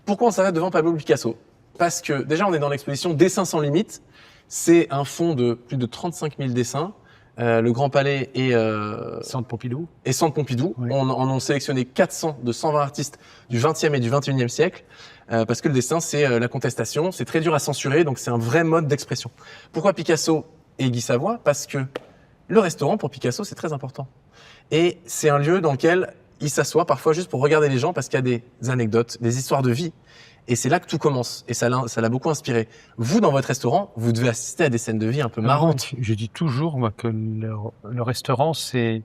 Speaker 1: Pourquoi on s'arrête devant Pablo Picasso? Parce que déjà on est dans l'exposition Dessins sans limite. C'est un fonds de plus de 35 000 dessins. Le Grand Palais et
Speaker 2: Centre Pompidou.
Speaker 1: Centre Pompidou
Speaker 2: Oui.
Speaker 1: en ont sélectionné 400 de 120 artistes du 20e et du 21e siècle parce que le dessin c'est la contestation, c'est très dur à censurer, donc c'est un vrai mode d'expression. Pourquoi Picasso et Guy Savoy? Parce que le restaurant pour Picasso c'est très important et c'est un lieu dans lequel il s'assoit parfois juste pour regarder les gens parce qu'il y a des anecdotes, des histoires de vie. Et c'est là que tout commence. Et ça l'a beaucoup inspiré. Vous, dans votre restaurant, vous devez assister à des scènes de vie un peu marrantes.
Speaker 2: Je dis toujours moi, que le restaurant, c'est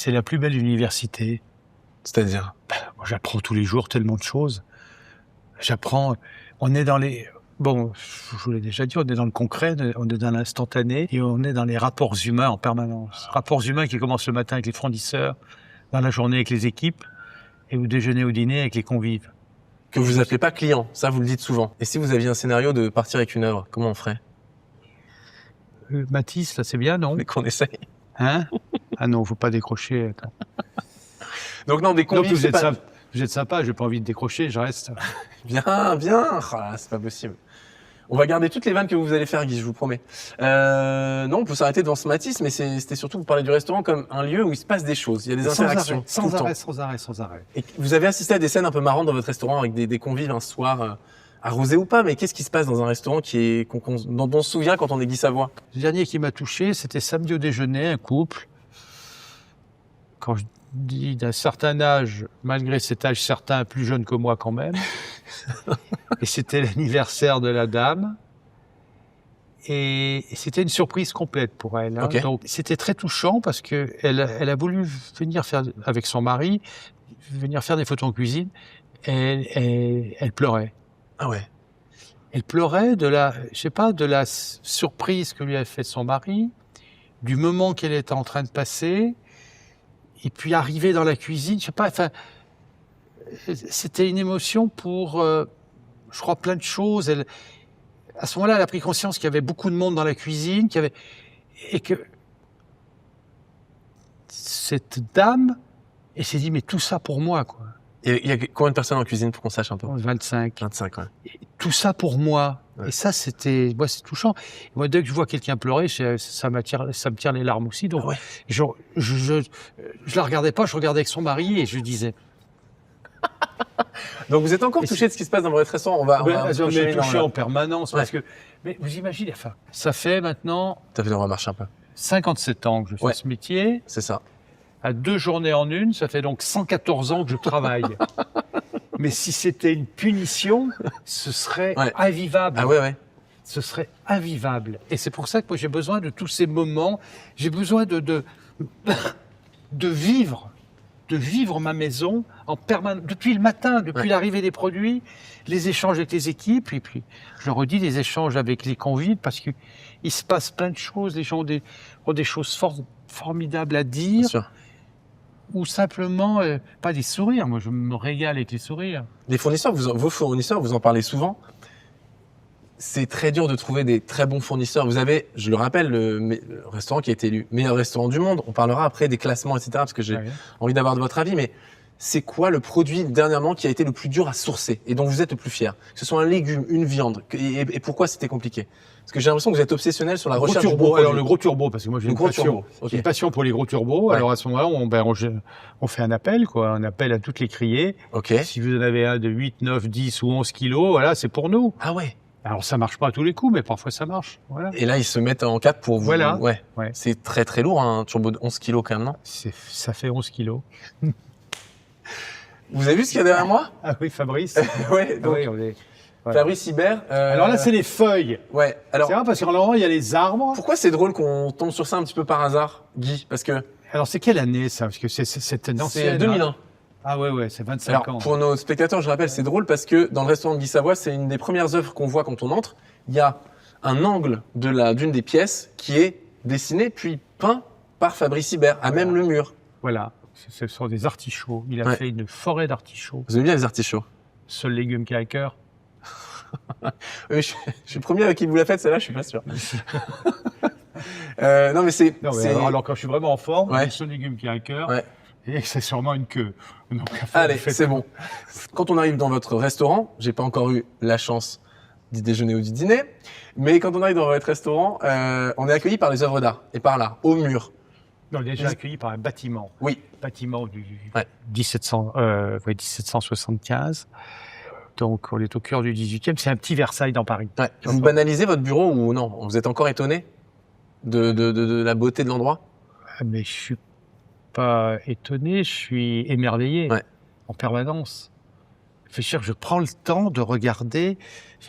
Speaker 2: la plus belle université.
Speaker 1: C'est-à-dire?
Speaker 2: Moi, j'apprends tous les jours tellement de choses. J'apprends. On est dans les. Bon, je vous l'ai déjà dit, on est dans le concret, on est dans l'instantané et on est dans les rapports humains en permanence. Rapports humains qui commencent le matin avec les fournisseurs, dans la journée avec les équipes et au déjeuner ou dîner avec les convives.
Speaker 1: Que vous appelez pas client, ça vous le dites souvent. Et si vous aviez un scénario de partir avec une œuvre, comment on ferait?
Speaker 2: Matisse, là, c'est bien, non?
Speaker 1: Mais qu'on essaye.
Speaker 2: Hein? Ah non, faut pas décrocher. Attends.
Speaker 1: Donc non, des
Speaker 2: Non,
Speaker 1: convives,
Speaker 2: vous
Speaker 1: c'est
Speaker 2: êtes,
Speaker 1: pas...
Speaker 2: vous êtes sympa, j'ai pas envie de décrocher, je reste.
Speaker 1: Bien, bien. Ah, c'est pas possible. On va garder toutes les vannes que vous allez faire, Guy, je vous promets. Non, on peut s'arrêter devant ce Matisse, mais c'était surtout, vous parlez du restaurant comme un lieu où il se passe des choses. Il y a des interactions. tout le temps.
Speaker 2: Sans arrêt.
Speaker 1: Et vous avez assisté à des scènes un peu marrantes dans votre restaurant avec des convives un soir, arrosés ou pas, mais qu'est-ce qui se passe dans un restaurant dont on se souvient quand on est Guy Savoie?
Speaker 2: Le dernier qui m'a touché, c'était samedi au déjeuner, un couple. Quand je dis d'un certain âge, malgré cet âge certain, plus jeune que moi quand même. Et c'était l'anniversaire de la dame. Et c'était une surprise complète pour elle. Hein.
Speaker 1: Okay.
Speaker 2: Donc, c'était très touchant parce que elle a voulu venir faire, avec son mari, venir faire des photos en cuisine. Elle pleurait.
Speaker 1: Ah ouais.
Speaker 2: Elle pleurait de la surprise que lui avait fait son mari, du moment qu'elle était en train de passer, et puis arriver dans la cuisine, je sais pas, enfin, c'était une émotion pour, je crois, plein de choses. À ce moment-là, elle a pris conscience qu'il y avait beaucoup de monde dans la cuisine, et que cette dame, elle s'est dit, mais tout ça pour moi, quoi.
Speaker 1: Et il y a combien de personnes en cuisine pour qu'on sache un peu?
Speaker 2: 25.
Speaker 1: 25, ouais.
Speaker 2: Tout ça pour moi.
Speaker 1: Ouais.
Speaker 2: Et ça, c'est touchant. Moi, dès que je vois quelqu'un pleurer, ça me tire les larmes aussi. Donc,
Speaker 1: Ah ouais.
Speaker 2: je la regardais pas, je regardais avec son mari et je disais.
Speaker 1: Donc vous êtes encore touché de ce qui se passe dans votre restaurant. On va un peu
Speaker 2: On est
Speaker 1: cheminer dans
Speaker 2: touché
Speaker 1: la-
Speaker 2: en permanence
Speaker 1: Ouais.
Speaker 2: parce que. Mais vous imaginez, enfin, ça fait maintenant
Speaker 1: T'as vu, on va marcher un peu.
Speaker 2: 57 ans que je fais
Speaker 1: Ouais.
Speaker 2: ce métier.
Speaker 1: C'est ça.
Speaker 2: À 2 journées en une, ça fait donc 114 ans que je travaille. Mais si c'était une punition, ce serait
Speaker 1: Ouais.
Speaker 2: invivable.
Speaker 1: Ah ouais, ouais.
Speaker 2: Ce serait invivable. Et c'est pour ça que moi j'ai besoin de tous ces moments. J'ai besoin de vivre ma maison en permanence. Depuis le matin, depuis
Speaker 1: Ouais.
Speaker 2: l'arrivée des produits, les échanges avec les équipes, et puis je le redis, les échanges avec les convives, parce qu'il se passe plein de choses. Les gens ont des choses formidables à
Speaker 1: Bien
Speaker 2: dire,
Speaker 1: sûr.
Speaker 2: ou simplement pas des sourires. Moi, je me régale avec les sourires.
Speaker 1: Les fournisseurs, vos fournisseurs, vous en parlez souvent. C'est très dur de trouver des très bons fournisseurs. Vous avez, je le rappelle, le restaurant qui a été élu meilleur restaurant du monde. On parlera après des classements, etc. Parce que j'ai
Speaker 2: Ouais.
Speaker 1: envie d'avoir de votre avis. Mais c'est quoi le produit dernièrement qui a été le plus dur à sourcer et dont vous êtes le plus fier? Que ce soit un légume, une viande. Et pourquoi c'était compliqué? Parce que j'ai l'impression que vous êtes obsessionnel sur la
Speaker 2: Gros
Speaker 1: recherche du bon
Speaker 2: turbo, alors
Speaker 1: produit.
Speaker 2: le gros turbo, parce que moi j'ai
Speaker 1: Le
Speaker 2: une
Speaker 1: gros
Speaker 2: passion.
Speaker 1: turbo, ok.
Speaker 2: J'ai une passion pour les gros turbos.
Speaker 1: Ouais.
Speaker 2: Alors à ce moment-là, on fait un appel, quoi. Un appel à toutes les criées.
Speaker 1: Ok.
Speaker 2: Si vous en avez un de 8, 9, 10 ou 11 kilos, voilà, c'est pour nous.
Speaker 1: Ah ouais.
Speaker 2: Alors ça marche pas à tous les coups, mais parfois ça marche. Voilà.
Speaker 1: Et là, ils se mettent en cap pour vous.
Speaker 2: Voilà.
Speaker 1: Ouais.
Speaker 2: Ouais.
Speaker 1: C'est très très lourd, un turbo de 11 kilos quand même, non?
Speaker 2: Ça fait 11 kilos.
Speaker 1: Vous avez vu ce qu'il y a derrière moi?
Speaker 2: Ah oui, Fabrice.
Speaker 1: Ouais. Donc,
Speaker 2: Oui, on est. Voilà.
Speaker 1: Fabrice Hibert.
Speaker 2: Alors là, c'est les feuilles.
Speaker 1: Ouais. Alors,
Speaker 2: C'est vrai parce qu'en moment, il y a les arbres.
Speaker 1: pourquoi c'est drôle qu'on tombe sur ça un petit peu par hasard, Guy? Parce que
Speaker 2: Alors c'est quelle année ça? Parce que c'est une ancienne.
Speaker 1: c'est 2001.
Speaker 2: hein. Ah ouais, c'est 25
Speaker 1: Alors,
Speaker 2: ans.
Speaker 1: pour nos spectateurs, je rappelle, c'est drôle parce que dans le restaurant de Guy Savoie, c'est une des premières œuvres qu'on voit quand on entre. Il y a un angle d'une des pièces qui est dessiné puis peint par Fabrice Hibert, à même le mur.
Speaker 2: Voilà. Ce sont des artichauts. Il a
Speaker 1: Ouais.
Speaker 2: fait une forêt d'artichauts.
Speaker 1: Vous aimez bien les artichauts?
Speaker 2: Seul légume qui a le cœur.
Speaker 1: Oui, je suis le premier avec qui vous la faites, celle-là, je suis pas sûr. Non, mais c'est...
Speaker 2: Non, mais
Speaker 1: c'est-
Speaker 2: alors quand je suis vraiment en forme,
Speaker 1: Ouais.
Speaker 2: le seul légume qui a un cœur,
Speaker 1: Ouais.
Speaker 2: et c'est sûrement une queue. Donc,
Speaker 1: Allez, c'est bon. Quand on arrive dans votre restaurant, j'ai pas encore eu la chance d'y déjeuner ou d'y dîner, mais quand on arrive dans votre restaurant, on est accueilli par les œuvres d'art et par l'art, au mur.
Speaker 2: On est déjà accueilli par un bâtiment.
Speaker 1: Oui.
Speaker 2: Bâtiment du
Speaker 1: Ouais.
Speaker 2: 1775. Donc on est au cœur du 18e. C'est un petit Versailles dans Paris.
Speaker 1: Ouais. Vous banalisez votre bureau ou non? Vous êtes encore étonné de la beauté de l'endroit?
Speaker 2: Ah, mais je suis pas étonné, je suis émerveillé
Speaker 1: Ouais.
Speaker 2: en permanence. réfléchir, je prends le temps de regarder. Je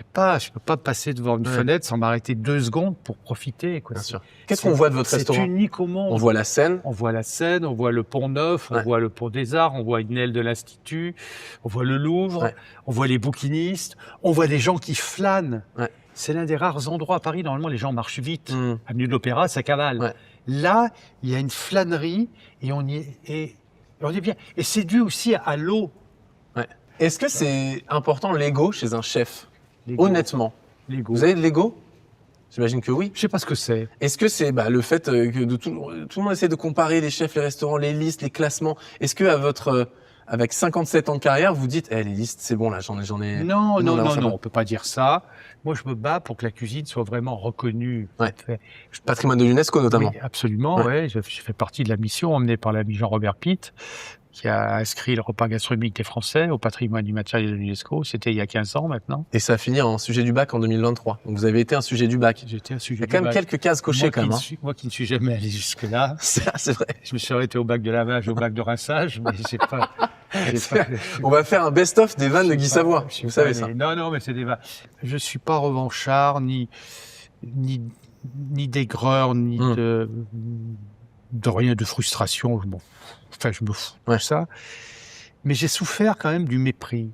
Speaker 2: peux pas passer devant une fenêtre sans m'arrêter 2 secondes pour profiter, quoi.
Speaker 1: Bien sûr. Qu'est-ce qu'on voit de votre restaurant?
Speaker 2: C'est unique au monde.
Speaker 1: On voit la Seine.
Speaker 2: On voit la Seine, on voit le Pont Neuf, on voit le Pont des Arts, on voit une aile de l'Institut, on voit le Louvre, on voit les bouquinistes, on voit des gens qui flânent. C'est l'un des rares endroits à Paris, normalement les gens marchent vite. Avenue de l'Opéra, ça cavale. Là, il y a une flânerie et on est bien. Et c'est dû aussi à l'eau.
Speaker 1: Est-ce que c'est important l'ego chez un chef?
Speaker 2: L'ego.
Speaker 1: Honnêtement.
Speaker 2: L'ego.
Speaker 1: Vous avez de l'ego? J'imagine que oui.
Speaker 2: Je sais pas ce que c'est.
Speaker 1: Est-ce que c'est le fait que tout le monde essaie de comparer les chefs, les restaurants, les listes, les classements? Est-ce que avec 57 ans de carrière, vous dites les listes, c'est bon là, j'en ai.
Speaker 2: Non, on peut pas dire ça. Moi, je me bats pour que la cuisine soit vraiment reconnue.
Speaker 1: Patrimoine de l'UNESCO notamment.
Speaker 2: Oui, absolument. Ouais. Je fais partie de la mission emmenée par l'ami Jean-Robert Pitt, qui a inscrit le repas gastronomique des Français au patrimoine immatériel de l'UNESCO. C'était il y a 15 ans maintenant.
Speaker 1: Et ça va finir en sujet du bac en 2023. Donc vous avez été un sujet du bac.
Speaker 2: J'étais un sujet
Speaker 1: du bac. Il y a quand même quelques cases cochées quand même.
Speaker 2: Moi qui ne suis jamais allé jusque-là.
Speaker 1: C'est vrai.
Speaker 2: Je me suis arrêté au bac de lavage, au bac de rinçage, mais j'ai pas...
Speaker 1: On va faire un best-of des vannes de Guy Savoie. Vous savez ça.
Speaker 2: Non, mais c'est des vannes. Je suis pas revanchard, ni d'aigreur, ni de rien, de frustration. Je me fous de ça. Mais j'ai souffert quand même du mépris.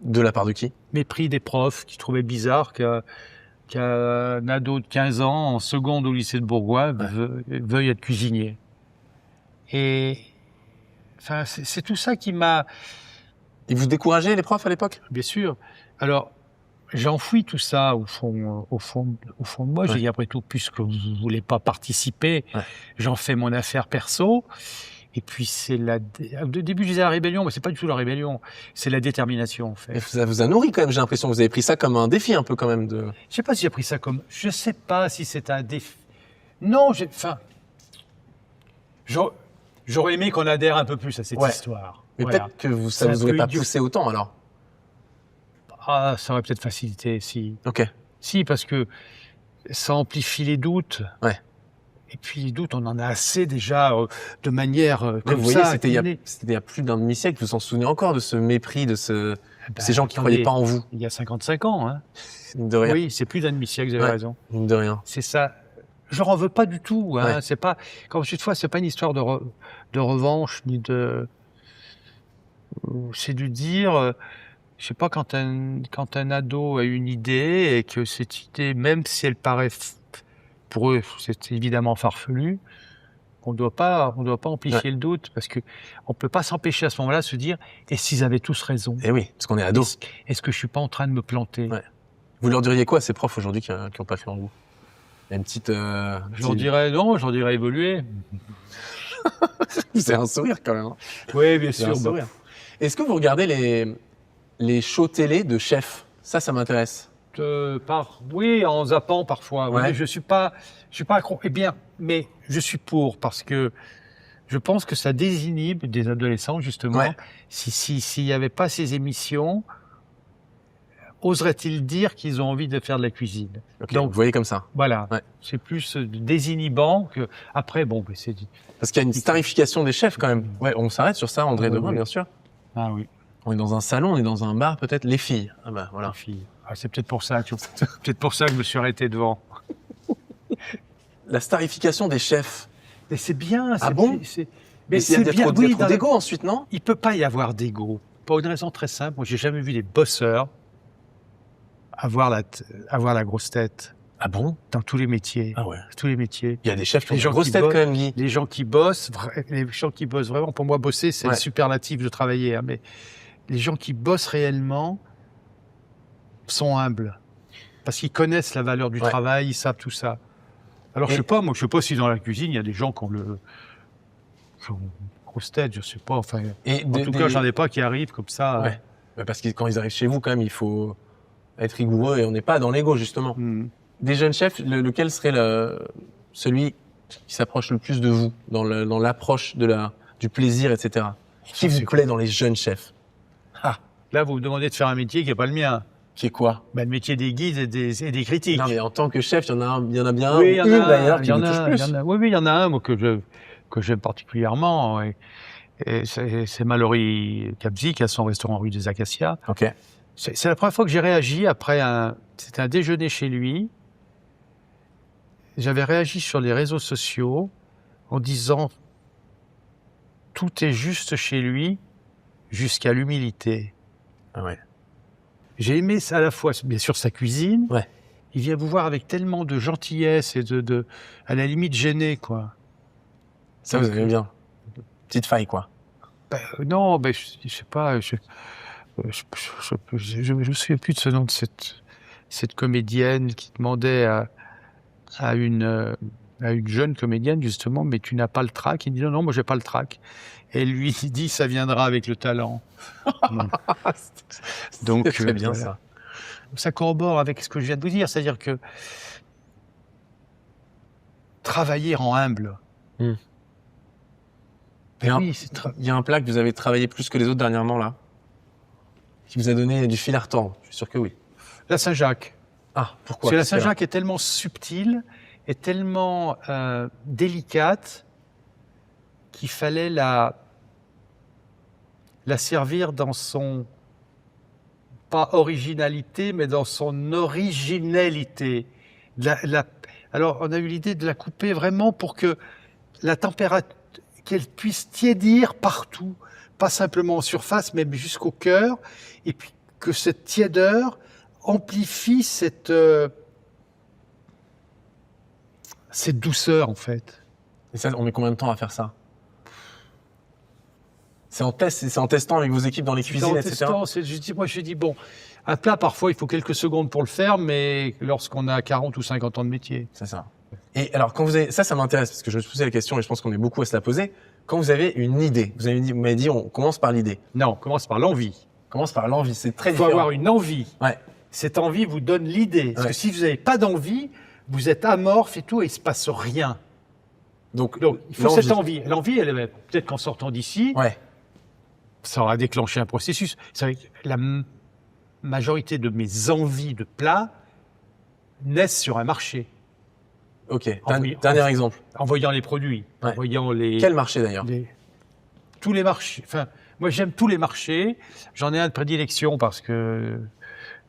Speaker 1: De la part de qui?
Speaker 2: Mépris des profs qui trouvaient bizarre qu'un ado de 15 ans en seconde au lycée de Bourgoin veuille être cuisinier. Et enfin, c'est tout ça qui m'a...
Speaker 1: Et vous découragez les profs à l'époque?
Speaker 2: Bien sûr. Alors, j'ai enfoui tout ça au fond de moi. J'ai dit, après tout, puisque vous ne voulez pas participer, j'en fais mon affaire perso. Et puis, au début, je disais la rébellion, mais c'est pas du tout la rébellion. C'est la détermination, en fait.
Speaker 1: Et ça vous a nourri quand même, j'ai l'impression. Vous avez pris ça comme un défi un peu quand même de...
Speaker 2: Je sais pas si j'ai pris ça comme... Je sais pas si c'est un défi. Non, j'aurais aimé qu'on adhère un peu plus à cette histoire.
Speaker 1: Mais peut-être que ça vous aurait pas poussé autant, alors.
Speaker 2: Ah, ça aurait peut-être facilité, si.
Speaker 1: Ok.
Speaker 2: Si, parce que ça amplifie les doutes. Et puis les doutes, on en a assez déjà de manière comme
Speaker 1: vous voyez,
Speaker 2: ça.
Speaker 1: C'était il y a plus d'un demi-siècle. Vous vous en souvenez encore de ce mépris, de ces gens qui croyaient pas en vous.
Speaker 2: Il y a 55 ans, hein.
Speaker 1: De rien.
Speaker 2: Oui, c'est plus d'un demi-siècle, vous avez raison.
Speaker 1: De rien.
Speaker 2: C'est ça. Je n'en veux pas du tout, hein. C'est pas, comme cette fois, c'est pas une histoire de revanche, ni de... C'est de dire, je sais pas, quand un ado a une idée et que cette idée, même si elle paraît, pour eux, c'est évidemment farfelu, on doit pas amplifier le doute, parce que on peut pas s'empêcher à ce moment-là de se dire, et s'ils avaient tous raison?
Speaker 1: Eh oui, parce qu'on est ados.
Speaker 2: Est-ce que je suis pas en train de me planter?
Speaker 1: Vous leur diriez quoi à ces profs aujourd'hui qui ont pas fait en vous? Il y a une petite...
Speaker 2: Je leur dirais évoluer.
Speaker 1: C'est un sourire quand même.
Speaker 2: Oui, bien sûr.
Speaker 1: Est-ce que vous regardez les shows télé de chefs? Ça m'intéresse.
Speaker 2: Oui, en zappant parfois. Oui, mais je suis pas accro. Eh bien, mais je suis pour, parce que je pense que ça désinhibe des adolescents, justement. S'il n'y avait pas ces émissions, oseraient-ils dire qu'ils ont envie de faire de la cuisine?
Speaker 1: Donc, vous voyez comme ça.
Speaker 2: Voilà. C'est plus désinhibant que... Après, c'est...
Speaker 1: Parce qu'il y a une starification des chefs, quand même. On s'arrête sur ça, André Debrun, bien sûr.
Speaker 2: Ah oui.
Speaker 1: On est dans un salon, on est dans un bar, peut-être. Les filles. Ah bah, voilà.
Speaker 2: Les filles. Ah, c'est peut-être pour ça que je me suis arrêté devant.
Speaker 1: La starification des chefs.
Speaker 2: Mais c'est bien.
Speaker 1: Ah bon? Mais il y a trop d'égo ensuite, non?
Speaker 2: Il peut pas y avoir d'égo. Pour une raison très simple. Moi, j'ai jamais vu des bosseurs avoir la grosse tête.
Speaker 1: Ah bon?
Speaker 2: Dans tous les métiers.
Speaker 1: Ah ouais.
Speaker 2: Tous les métiers.
Speaker 1: Il y a des chefs qui ont une grosse tête quand même, Guy.
Speaker 2: Les gens qui bossent vraiment, pour moi, bosser, c'est le superlatif de travailler, hein, mais les gens qui bossent réellement sont humbles. Parce qu'ils connaissent la valeur du travail, ils savent tout ça. Alors, je sais pas si dans la cuisine, il y a des gens qui ont une grosse tête, je sais pas, enfin. En tout cas, j'en ai pas qui arrivent comme ça.
Speaker 1: Parce que quand ils arrivent chez vous, quand même, il faut être rigoureux et on n'est pas dans l'ego, justement. Des jeunes chefs, lequel serait celui qui s'approche le plus de vous dans l'approche du plaisir, etc. Qui vous plaît dans les jeunes chefs?
Speaker 2: Là, vous me demandez de faire un métier qui n'est pas le mien.
Speaker 1: Qui est quoi?
Speaker 2: Le métier des guides et des critiques.
Speaker 1: Non, mais en tant que chef, il y en a bien un.
Speaker 2: Oui, il y en a
Speaker 1: d'ailleurs qui vous touche plus.
Speaker 2: Oui, il y en a un que j'aime particulièrement. Et c'est Mallory Kabzi qui a son restaurant rue des Acacias.
Speaker 1: Ok.
Speaker 2: C'est la première fois que j'ai réagi après c'était un déjeuner chez lui. J'avais réagi sur les réseaux sociaux en disant tout est juste chez lui jusqu'à l'humilité.
Speaker 1: Ah ouais.
Speaker 2: J'ai aimé ça à la fois, bien sûr, sa cuisine.
Speaker 1: Ouais.
Speaker 2: Il vient vous voir avec tellement de gentillesse et à la limite gêné, quoi.
Speaker 1: Ça, vous aimez bien. Petite faille, quoi.
Speaker 2: Non, je sais pas. Je me souviens plus de ce nom de cette comédienne qui demandait à une jeune comédienne, justement, mais tu n'as pas le trac. Il dit non, moi j'ai pas le trac. Et lui il dit ça viendra avec le talent. Donc
Speaker 1: c'est bien
Speaker 2: voilà.
Speaker 1: ça.
Speaker 2: Ça corrobore avec ce que je viens de vous dire, c'est-à-dire que travailler rend humble.
Speaker 1: Mm.
Speaker 2: Oui,
Speaker 1: Il y a un plat que vous avez travaillé plus que les autres dernièrement, là, qui vous a donné du fil à retordre. Je suis sûr que oui.
Speaker 2: La Saint-Jacques.
Speaker 1: Ah, pourquoi?
Speaker 2: Parce que la Saint-Jacques est tellement subtile, est tellement délicate, qu'il fallait la servir dans son, pas originalité, mais dans son originalité. Alors, on a eu l'idée de la couper vraiment pour que la température, qu'elle puisse tiédir partout, pas simplement en surface, mais jusqu'au cœur, et puis que cette tiédeur amplifie cette douceur, en fait.
Speaker 1: Et ça, on met combien de temps à faire ça? C'est en testant avec vos équipes dans les cuisines, etc.
Speaker 2: Je dis, bon, un plat, parfois, il faut quelques secondes pour le faire, mais lorsqu'on a 40 ou 50 ans de métier.
Speaker 1: C'est ça. Et alors, quand vous avez, ça m'intéresse, parce que je me suis posé la question et je pense qu'on est beaucoup à se la poser. Quand vous avez une idée, vous m'avez dit, on commence par l'idée.
Speaker 2: Non, on commence par l'envie.
Speaker 1: On commence par l'envie, c'est très
Speaker 2: Il faut
Speaker 1: différent.
Speaker 2: avoir une envie.
Speaker 1: Ouais.
Speaker 2: Cette envie vous donne l'idée. Parce
Speaker 1: Ouais.
Speaker 2: que si vous n'avez pas d'envie, vous êtes amorphe et tout, et il ne se passe rien.
Speaker 1: Donc
Speaker 2: il faut cette envie. L'envie, elle est peut-être qu'en sortant d'ici,
Speaker 1: Ouais.
Speaker 2: ça aura déclenché un processus. C'est vrai que la majorité de mes envies de plats naissent sur un marché,
Speaker 1: Ok.
Speaker 2: Envie.
Speaker 1: Dernier exemple.
Speaker 2: en voyant les produits,
Speaker 1: Ouais.
Speaker 2: en voyant les...
Speaker 1: Quel marché d'ailleurs?
Speaker 2: Tous les marchés. Enfin, moi, j'aime tous les marchés. J'en ai un de prédilection parce que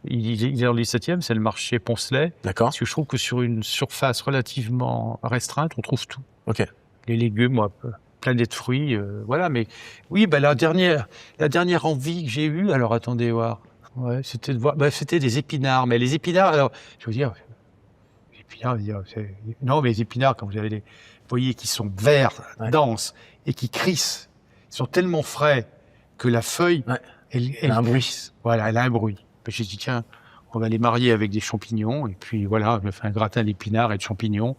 Speaker 2: il est dans le 17e, c'est le marché Poncelet.
Speaker 1: D'accord.
Speaker 2: Parce que je trouve que sur une surface relativement restreinte, on trouve tout.
Speaker 1: Ok.
Speaker 2: Les légumes, plein de fruits, voilà. Mais oui, la dernière envie que j'ai eue, alors attendez voir, ouais, c'était de voir, c'était des épinards. Mais les épinards, alors, je veux dire, les épinards, non, mais les épinards, quand vous avez vous voyez, qui sont verts,
Speaker 1: Ouais.
Speaker 2: denses et qui crissent, ils sont tellement frais que la feuille,
Speaker 1: Ouais.
Speaker 2: elle
Speaker 1: a un bruit.
Speaker 2: Voilà, elle a un bruit. J'ai dit tiens, on va les marier avec des champignons et puis voilà, je me fais un gratin d'épinards et de champignons.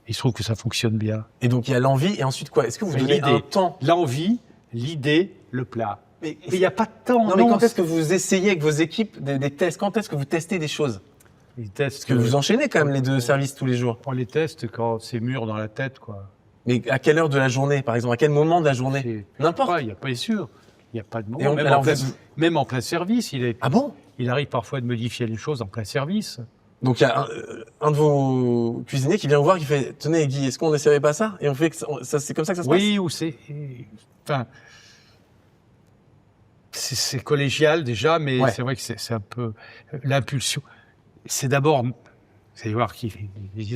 Speaker 2: Il se trouve que ça fonctionne bien.
Speaker 1: Et donc il y a l'envie et ensuite quoi? Est-ce que vous donnez
Speaker 2: L'idée.
Speaker 1: un temps?
Speaker 2: L'envie, l'idée, le plat.
Speaker 1: Mais
Speaker 2: il n'y a pas de temps.
Speaker 1: non, mais quand est-ce que vous essayez avec vos équipes des tests? Quand est-ce que vous testez des choses?
Speaker 2: Les tests,
Speaker 1: Parce que vous enchaînez quand même les deux services tous les jours.
Speaker 2: on les teste quand c'est mûr dans la tête, quoi.
Speaker 1: Mais à quelle heure de la journée, par exemple? À quel moment de la journée?
Speaker 2: C'est-
Speaker 1: N'importe.
Speaker 2: Il n'y a pas sûr. Il n'y a pas de
Speaker 1: Et
Speaker 2: moment.
Speaker 1: alors,
Speaker 2: Même en plein service,
Speaker 1: Ah bon?
Speaker 2: il arrive parfois de modifier les choses en plein service.
Speaker 1: Donc il y a un de vos cuisiniers qui vient vous voir qui fait tenez Guy, est-ce qu'on n'essaierait pas ça? Et on fait que ça c'est comme ça que ça se passe?
Speaker 2: Oui, ou c'est... Enfin... C'est collégial déjà, mais
Speaker 1: Ouais.
Speaker 2: c'est vrai que c'est un peu l'impulsion. C'est d'abord, vous allez voir qu'il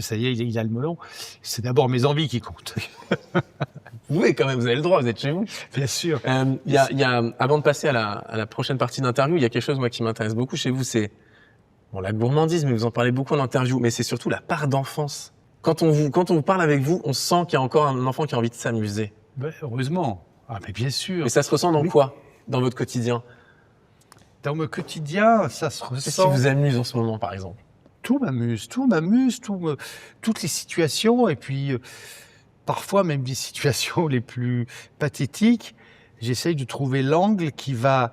Speaker 2: ça y est, il a le melon. C'est d'abord mes envies qui comptent.
Speaker 1: Oui, quand même, vous avez le droit, vous êtes chez vous.
Speaker 2: Bien sûr.
Speaker 1: Il y a, avant de passer à la prochaine partie d'interview, il y a quelque chose moi qui m'intéresse beaucoup chez vous, c'est bon la gourmandise, mais vous en parlez beaucoup en interview, mais c'est surtout la part d'enfance. Quand on vous parle avec vous, on sent qu'il y a encore un enfant qui a envie de s'amuser.
Speaker 2: Ben, heureusement. Ah, mais bien sûr.
Speaker 1: Et ça se ressent dans
Speaker 2: Oui.
Speaker 1: quoi? Dans votre quotidien?
Speaker 2: Dans mon quotidien, ça se
Speaker 1: Qu'est-ce qui
Speaker 2: ressent.
Speaker 1: vous amuse en ce moment, par exemple?
Speaker 2: Tout m'amuse, toutes les situations, et puis parfois même des situations les plus pathétiques. J'essaye de trouver l'angle qui va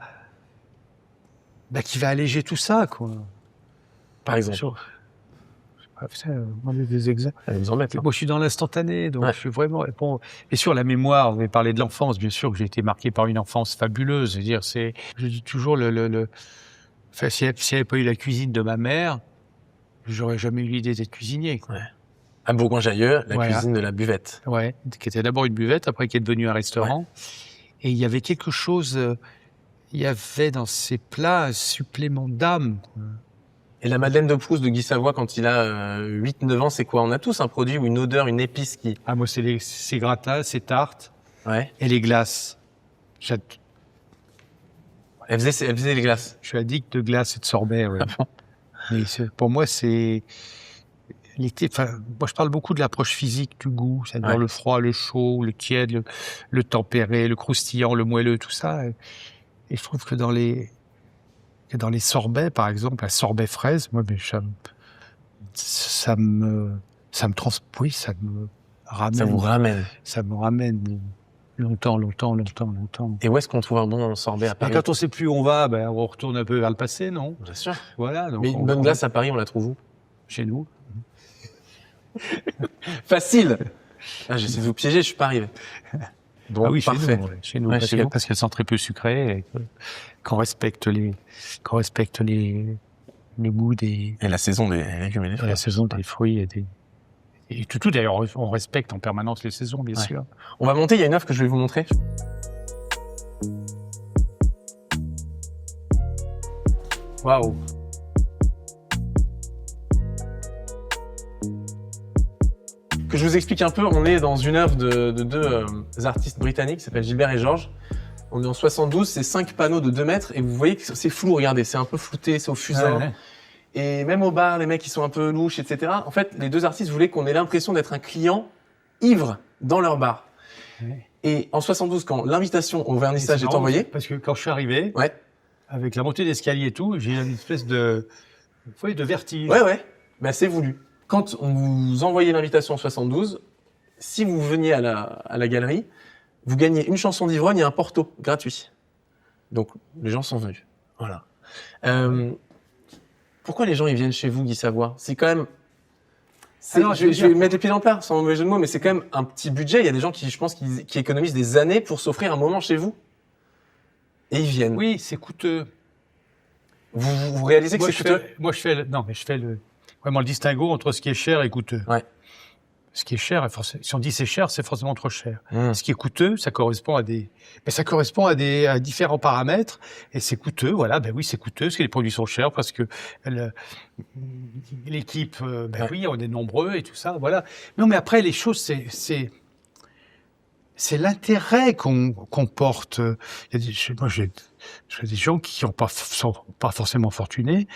Speaker 2: alléger tout ça, quoi.
Speaker 1: Par exemple?
Speaker 2: Des exemples.
Speaker 1: Allez, vous en mettre.
Speaker 2: Moi, je suis dans l'instantané, donc
Speaker 1: Ouais.
Speaker 2: je suis vraiment. Bon, bien sûr, la mémoire. Vous avez parlé de l'enfance, bien sûr que j'ai été marqué par une enfance fabuleuse. Je dis toujours enfin, si elle n'avait pas eu la cuisine de ma mère, j'aurais jamais eu l'idée d'être cuisinier, quoi.
Speaker 1: À Bourgoin-Jallieu, la
Speaker 2: Voilà.
Speaker 1: cuisine de la buvette.
Speaker 2: Ouais, qui était d'abord une buvette, après qui est devenue un restaurant. Et il y avait quelque chose, il y avait dans ces plats un supplément d'âme.
Speaker 1: Et la Madeleine de Proust de Guy Savoy, quand il a 8-9 ans, c'est quoi? On a tous un produit ou une odeur, une épice qui...
Speaker 2: Ah, moi, c'est ces gratins, ces tartes
Speaker 1: Ouais.
Speaker 2: et les glaces.
Speaker 1: Elle faisait les glaces.
Speaker 2: Je suis addict de glace et de sorbet. Ouais. Mais pour moi, c'est... moi, je parle beaucoup de l'approche physique du goût, c'est-à-dire le froid, le chaud, le tiède, le tempéré, le croustillant, le moelleux, tout ça. Et je trouve que dans les sorbets, par exemple, un sorbet fraise, moi, mais ça me ramène.
Speaker 1: Ça vous ramène.
Speaker 2: Ça me ramène longtemps.
Speaker 1: Et où est-ce qu'on trouve un bon sorbet à Paris?
Speaker 2: Quand on sait plus où on va, on retourne un peu vers le passé, non?
Speaker 1: Bien sûr.
Speaker 2: Voilà. Donc
Speaker 1: Mais une bonne glace à Paris, on la trouve où?
Speaker 2: Chez nous.
Speaker 1: Facile. Ah, j'essaie de vous piéger, je suis pas arrivé. Bon,
Speaker 2: oui,
Speaker 1: parfait.
Speaker 2: Chez nous,
Speaker 1: Ouais,
Speaker 2: parce qu'elles sont très peu sucrées et qu'on respecte les goûts des...
Speaker 1: Et la saison des légumes et des fruits.
Speaker 2: La saison des fruits et tout d'ailleurs, on respecte en permanence les saisons, bien sûr.
Speaker 1: On va monter, il y a une œuvre que je vais vous montrer.
Speaker 2: Waouh.
Speaker 1: Que je vous explique un peu, on est dans une œuvre de deux artistes britanniques qui s'appellent Gilbert et George. On est en 72, c'est 5 panneaux de 2 mètres et vous voyez que c'est flou, regardez, c'est un peu flouté, c'est au fusain.
Speaker 2: Ouais.
Speaker 1: Et même au bar, les mecs, ils sont un peu louches, etc. En fait, les deux artistes voulaient qu'on ait l'impression d'être un client ivre dans leur bar.
Speaker 2: Ouais.
Speaker 1: Et en 72, quand l'invitation au vernissage est envoyée...
Speaker 2: Parce que quand je suis arrivé,
Speaker 1: Ouais.
Speaker 2: avec la montée d'escalier et tout, j'ai une espèce de vertige.
Speaker 1: Ouais. Ben, c'est voulu. Quand on vous envoyait l'invitation en 72, si vous veniez à la galerie, vous gagnez une chanson d'ivrogne et un porto gratuit. Donc, les gens sont venus. Voilà. Pourquoi les gens ils viennent chez vous, Guy Savoy? C'est quand même...
Speaker 2: Alors,
Speaker 1: je vais mettre les pieds dans le plat, sans mauvais jeu de mots, mais c'est quand même un petit budget. Il y a des gens qui, je pense, qui économisent des années pour s'offrir un moment chez vous. Et ils viennent.
Speaker 2: Oui, c'est coûteux.
Speaker 1: Vous réalisez que c'est coûteux?
Speaker 2: Je fais vraiment le distinguo entre ce qui est cher et coûteux.
Speaker 1: Ouais.
Speaker 2: Ce qui est cher, si on dit c'est cher, c'est forcément trop cher.
Speaker 1: Mmh.
Speaker 2: Ce qui est coûteux, ça correspond à différents paramètres. Et c'est coûteux, voilà, oui, c'est coûteux, parce que les produits sont chers, parce que l'équipe, oui, on est nombreux et tout ça, voilà. Non, mais après, les choses, c'est l'intérêt qu'on porte. Moi, j'ai des gens qui sont pas forcément fortunés,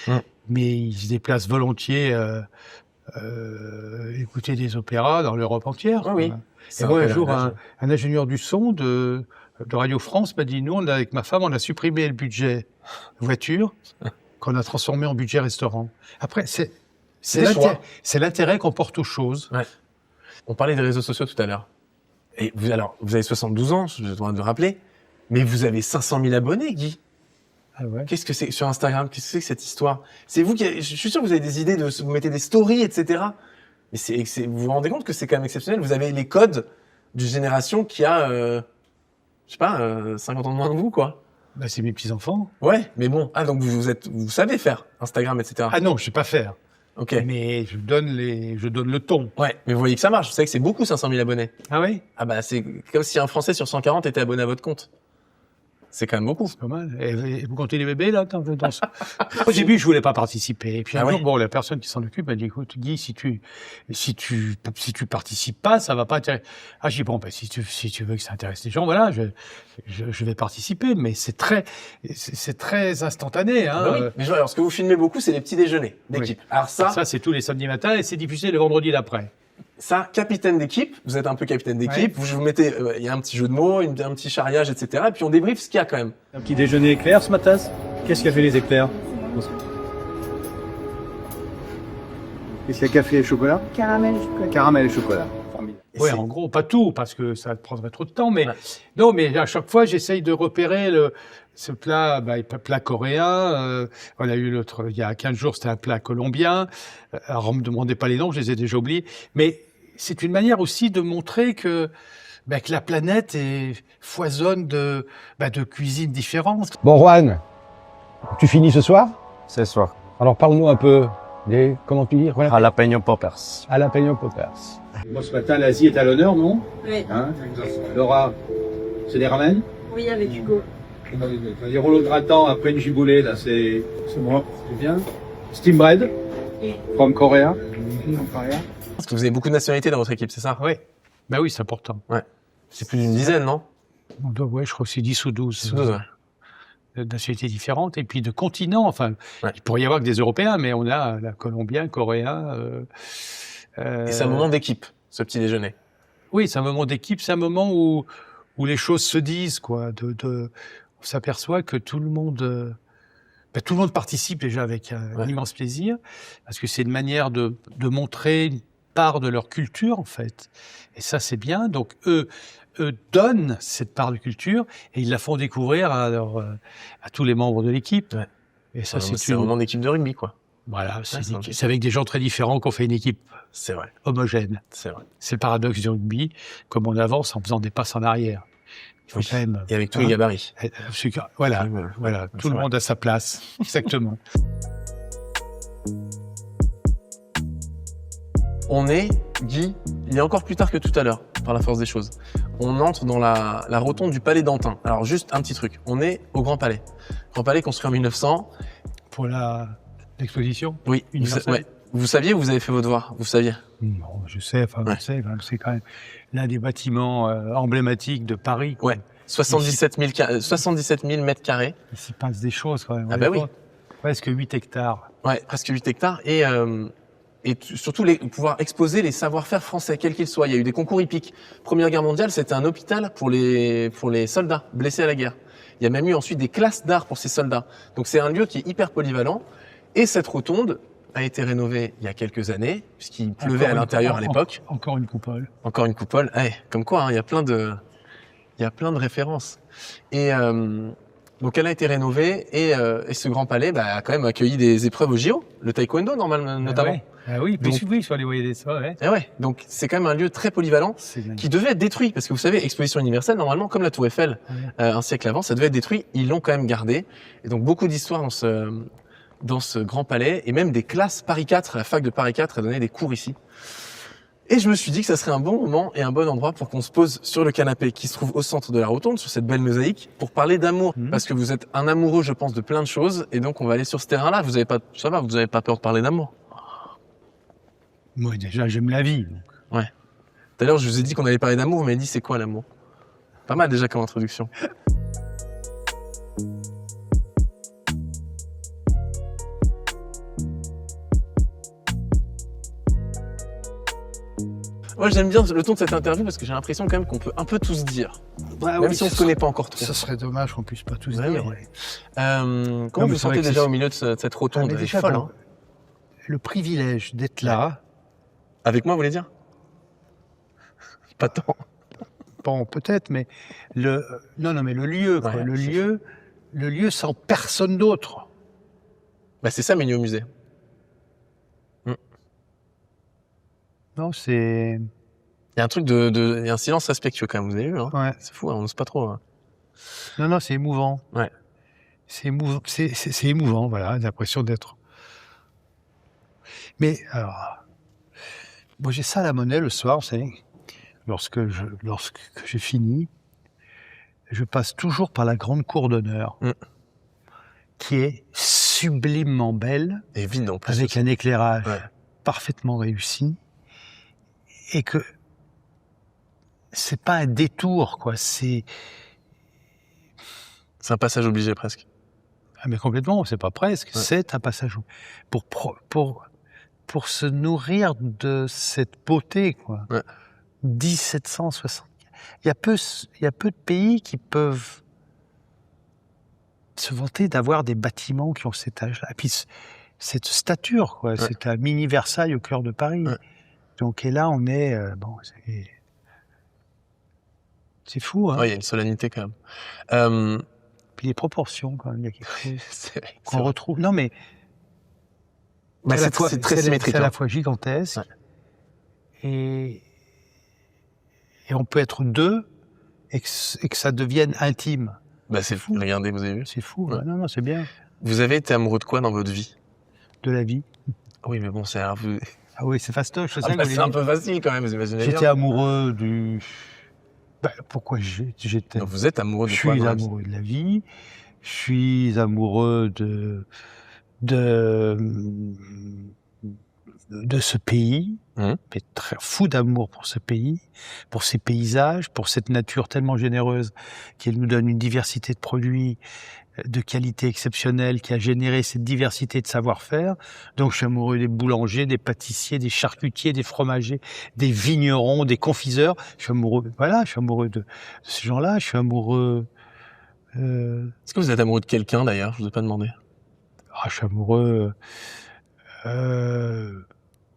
Speaker 2: mais ils se déplacent volontiers écouter des opéras dans l'Europe entière.
Speaker 1: Oui.
Speaker 2: Et moi, un jour, un ingénieur du son de Radio France m'a dit, nous, avec ma femme, on a supprimé le budget voiture qu'on a transformé en budget restaurant. Après, c'est l'intérêt qu'on porte aux choses.
Speaker 1: Ouais. On parlait des réseaux sociaux tout à l'heure. Et vous avez 72 ans, je dois le rappeler, mais vous avez 500 000 abonnés, Guy.
Speaker 2: Ah ouais.
Speaker 1: Qu'est-ce que c'est sur Instagram? Qu'est-ce que c'est que cette histoire? C'est vous je suis sûr que vous avez des idées vous mettez des stories, etc. Mais vous vous rendez compte que c'est quand même exceptionnel. Vous avez les codes d'une génération qui a, 50 ans de moins que vous, quoi.
Speaker 2: C'est mes petits-enfants.
Speaker 1: Ouais, mais bon. Ah, donc vous savez faire Instagram, etc.
Speaker 2: Ah non, je sais pas faire.
Speaker 1: Ok.
Speaker 2: Mais je donne le ton.
Speaker 1: Ouais, mais vous voyez que ça marche. Vous savez que c'est beaucoup, 500 000 abonnés.
Speaker 2: Ah oui?
Speaker 1: Ah bah, c'est comme si un Français sur 140 était abonné à votre compte. C'est quand même beaucoup.
Speaker 2: C'est pas mal. Et vous comptez les bébés, là? Au début, je voulais pas participer. Et puis un jour, la personne qui s'en occupe m'a dit, écoute, Guy, si tu participes pas, ça va pas intéresser. Ah, j'ai dit, bon, si tu veux que ça intéresse les gens, voilà, je vais participer. Mais c'est très instantané, hein.
Speaker 1: Bah oui. Mais alors, ce que vous filmez beaucoup, c'est les petits déjeuners d'équipe.
Speaker 2: Oui.
Speaker 1: Alors ça,
Speaker 2: c'est tous les samedis matins et c'est diffusé le vendredi d'après.
Speaker 1: Ça, capitaine d'équipe, vous êtes un peu capitaine d'équipe, vous mettez, il y a un petit jeu de mots, un petit charriage, etc. Et puis on débriefe ce qu'il y a quand même.
Speaker 4: Un petit déjeuner éclair ce matin. Qu'est-ce qui a fait les éclairs? Qu'est-ce qu'il y a, café et chocolat?
Speaker 5: Caramel et chocolat.
Speaker 4: Caramel et chocolat.
Speaker 2: Oui, en gros, pas tout, parce que ça prendrait trop de temps, mais non, mais à chaque fois, j'essaye de repérer ce plat, plat coréen. On a eu il y a 15 jours, c'était un plat colombien. Alors, on me demandait pas les noms, je les ai déjà oubliés. Mais c'est une manière aussi de montrer que la planète foisonne de cuisines différentes.
Speaker 6: Bon, Juan, tu finis ce soir?
Speaker 7: Ce soir.
Speaker 6: Alors, parle-nous un peu comment tu dis?
Speaker 7: Jalapeno poppers.
Speaker 6: Jalapeno poppers.
Speaker 4: Moi, ce matin, l'Asie est à l'honneur, non?
Speaker 3: Oui.
Speaker 4: Hein? Laura, c'est des ramen?
Speaker 3: Oui, avec Hugo.
Speaker 4: Les rouleaux de printemps après une giboulée, là, c'est moi. C'est bien. Steam bread. From Korea. From Korea.
Speaker 1: Parce que vous avez beaucoup de nationalités dans votre équipe, c'est ça?
Speaker 2: Oui. Ben oui, c'est important.
Speaker 1: C'est plus d'une dizaine, non?
Speaker 2: On doit, ouais, je crois que c'est 10 ou 12.
Speaker 1: 10 ou 12, ouais.
Speaker 2: De nationalités différentes et puis de continents. Enfin,
Speaker 1: Ouais.
Speaker 2: il pourrait y avoir que des Européens, mais on a la Colombien, Coréen.
Speaker 1: Et c'est un moment d'équipe, ce petit déjeuner.
Speaker 2: Oui, c'est un moment d'équipe, c'est un moment où les choses se disent, quoi. On s'aperçoit que tout le monde participe déjà avec un immense plaisir, parce que c'est une manière de montrer une part de leur culture, en fait. Et ça, c'est bien. Donc, eux donnent cette part de culture et ils la font découvrir à tous les membres de l'équipe.
Speaker 1: Ouais.
Speaker 2: Et ça,
Speaker 1: C'est un moment d'équipe de rugby, quoi.
Speaker 2: Voilà, c'est
Speaker 1: c'est
Speaker 2: c'est avec des gens très différents qu'on fait une équipe
Speaker 1: C'est vrai,
Speaker 2: homogène.
Speaker 1: c'est vrai.
Speaker 2: C'est le paradoxe du rugby, comme on avance en faisant des passes en arrière. Il faut
Speaker 1: Oui.
Speaker 2: quand même...
Speaker 1: Et avec tous les gabarits.
Speaker 2: Voilà,
Speaker 1: Ouais,
Speaker 2: voilà,
Speaker 1: c'est
Speaker 2: tout le
Speaker 1: vrai.
Speaker 2: monde a sa place. Exactement.
Speaker 1: On est, Guy, il est encore plus tard que tout à l'heure, par la force des choses. On entre dans la rotonde du Palais d'Antin. Alors juste un petit truc, on est au Grand Palais. Grand Palais construit en 1900.
Speaker 2: Pour l'exposition
Speaker 1: Oui,
Speaker 2: universelle.
Speaker 1: Vous saviez ou vous avez fait vos devoirs? Vous saviez?
Speaker 2: Non, je sais, enfin,
Speaker 1: Ouais.
Speaker 2: je sais, quand même, c'est quand même l'un des bâtiments emblématiques de Paris.
Speaker 1: Ouais. 77 000 mètres carrés.
Speaker 2: Il s'y passe des choses quand même.
Speaker 1: Ah bah oui.
Speaker 2: Presque 8 hectares.
Speaker 1: Ouais, presque 8 hectares. Et surtout pouvoir exposer les savoir-faire français, quels qu'ils soient. Il y a eu des concours hippiques. Première Guerre mondiale, c'était un hôpital pour les soldats blessés à la guerre. Il y a même eu ensuite des classes d'art pour ces soldats. Donc c'est un lieu qui est hyper polyvalent. Et cette rotonde a été rénovée il y a quelques années, puisqu'il pleuvait à l'intérieur à l'époque.
Speaker 2: Encore une coupole.
Speaker 1: Encore une coupole. Ouais, comme quoi, hein, il y a plein de références. Et donc elle a été rénovée et ce grand palais a quand même accueilli des épreuves au JO, le taekwondo normalement notamment.
Speaker 2: Ah oui,
Speaker 1: Donc-
Speaker 2: oui, il faut aller voir des ça, ouais.
Speaker 1: Et ouais, donc c'est quand même un lieu très polyvalent
Speaker 2: C'est dingue.
Speaker 1: qui devait être détruit parce que vous savez, exposition universelle normalement comme la Tour Eiffel un siècle avant, ça devait être détruit. Ils l'ont quand même gardé et donc beaucoup d'histoires dans ce grand palais et même des classes Paris 4, la fac de Paris 4 a donné des cours ici. Et je me suis dit que ça serait un bon moment et un bon endroit pour qu'on se pose sur le canapé qui se trouve au centre de la rotonde, sur cette belle mosaïque, pour parler d'amour.
Speaker 2: Mhm.
Speaker 1: Parce que vous êtes un amoureux, je pense, de plein de choses. Et donc, on va aller sur ce terrain-là. Vous avez pas, ça va, vous avez pas peur de parler d'amour.
Speaker 2: Moi, déjà, j'aime la vie. donc.
Speaker 1: Tout à l'heure, je vous ai dit qu'on allait parler d'amour. Vous m'avez dit, c'est quoi l'amour? Pas mal déjà comme introduction. Moi, j'aime bien le ton de cette interview parce que j'ai l'impression quand même qu'on peut un peu tous dire. Même si on se connaît pas encore trop.
Speaker 2: Ça serait dommage qu'on puisse pas tous
Speaker 1: Ouais,
Speaker 2: dire.
Speaker 1: ouais.
Speaker 2: ouais.
Speaker 1: Comment
Speaker 2: mais
Speaker 1: vous
Speaker 2: c'est vrai
Speaker 1: sentez
Speaker 2: que
Speaker 1: déjà
Speaker 2: c'est-
Speaker 1: au milieu de cette rotonde?
Speaker 2: mais
Speaker 1: Elle est
Speaker 2: déjà,
Speaker 1: folle,
Speaker 2: bon,
Speaker 1: hein.
Speaker 2: Le privilège d'être là,
Speaker 1: Avec moi, vous voulez dire? Pas tant.
Speaker 2: bon, peut-être, mais non, mais le lieu, quoi,
Speaker 1: Ouais,
Speaker 2: le lieu sans personne d'autre.
Speaker 1: Bah, c'est ça, Ménio au musée.
Speaker 2: Non, c'est,
Speaker 1: Il y a un truc il y a un silence respectueux quand même, vous avez vu, hein?
Speaker 2: ouais.
Speaker 1: C'est fou, hein, on n'ose pas trop. Hein.
Speaker 2: Non, c'est émouvant.
Speaker 1: Ouais.
Speaker 2: C'est émouvant, c'est émouvant, voilà, j'ai l'impression d'être. Mais alors, moi j'ai ça à la monnaie le soir, vous savez, lorsque j'ai fini, je passe toujours par la grande cour d'honneur,
Speaker 1: Mm.
Speaker 2: qui est sublimement belle,
Speaker 1: Et vide en plus.
Speaker 2: avec
Speaker 1: aussi.
Speaker 2: un éclairage
Speaker 1: Ouais.
Speaker 2: parfaitement réussi, et que c'est pas un détour, quoi, c'est.
Speaker 1: C'est un passage obligé presque.
Speaker 2: Ah mais complètement, c'est pas presque,
Speaker 1: Ouais.
Speaker 2: c'est un passage pour se nourrir de cette beauté, quoi.
Speaker 1: Ouais.
Speaker 2: 1760. Il y a peu de pays qui peuvent se vanter d'avoir des bâtiments qui ont cet âge-là. Et puis cette stature, quoi.
Speaker 1: Ouais.
Speaker 2: C'est un mini Versailles au cœur de Paris.
Speaker 1: Ouais.
Speaker 2: Donc et là on est bon, c'est fou, hein.
Speaker 1: Ouais, il y a une solennité quand même.
Speaker 2: Puis les proportions, quand même, il y a quelque chose
Speaker 1: C'est vrai,
Speaker 2: qu'on retrouve. Non mais
Speaker 1: Bah,
Speaker 2: à la
Speaker 1: c'est
Speaker 2: fois-
Speaker 1: c'est très
Speaker 2: c'est
Speaker 1: symétrique.
Speaker 2: C'est à la
Speaker 1: hein.
Speaker 2: fois gigantesque
Speaker 1: Ouais.
Speaker 2: et on peut être deux et que ça devienne intime.
Speaker 1: Bah, c'est fou. Regardez, vous avez vu.
Speaker 2: C'est fou.
Speaker 1: Ouais.
Speaker 2: Ouais. Non, c'est bien.
Speaker 1: Vous avez été amoureux de quoi dans votre vie?
Speaker 2: De la vie.
Speaker 1: Oui, mais bon, c'est
Speaker 2: Ah oui, c'est fastoche. C'est ça que
Speaker 1: bah,
Speaker 2: vous
Speaker 1: c'est
Speaker 2: voulez
Speaker 1: un
Speaker 2: dire.
Speaker 1: peu facile quand même, vous imaginez
Speaker 2: J'étais
Speaker 1: bien.
Speaker 2: amoureux Pourquoi j'étais...
Speaker 1: Donc vous êtes amoureux de
Speaker 2: Je
Speaker 1: quoi
Speaker 2: suis
Speaker 1: dans la vie?
Speaker 2: amoureux de la vie, je suis amoureux de ce pays,
Speaker 1: Mhm.
Speaker 2: mais très fou d'amour pour ce pays, pour ces paysages, pour cette nature tellement généreuse qui nous donne une diversité de produits de qualité exceptionnelle, qui a généré cette diversité de savoir-faire. Donc je suis amoureux des boulangers, des pâtissiers, des charcutiers, des fromagers, des vignerons, des confiseurs. Je suis amoureux, voilà, je suis amoureux de ces gens-là. Je suis amoureux...
Speaker 1: Est-ce que vous êtes amoureux de quelqu'un d'ailleurs? Je vous ai pas demandé.
Speaker 2: je suis amoureux...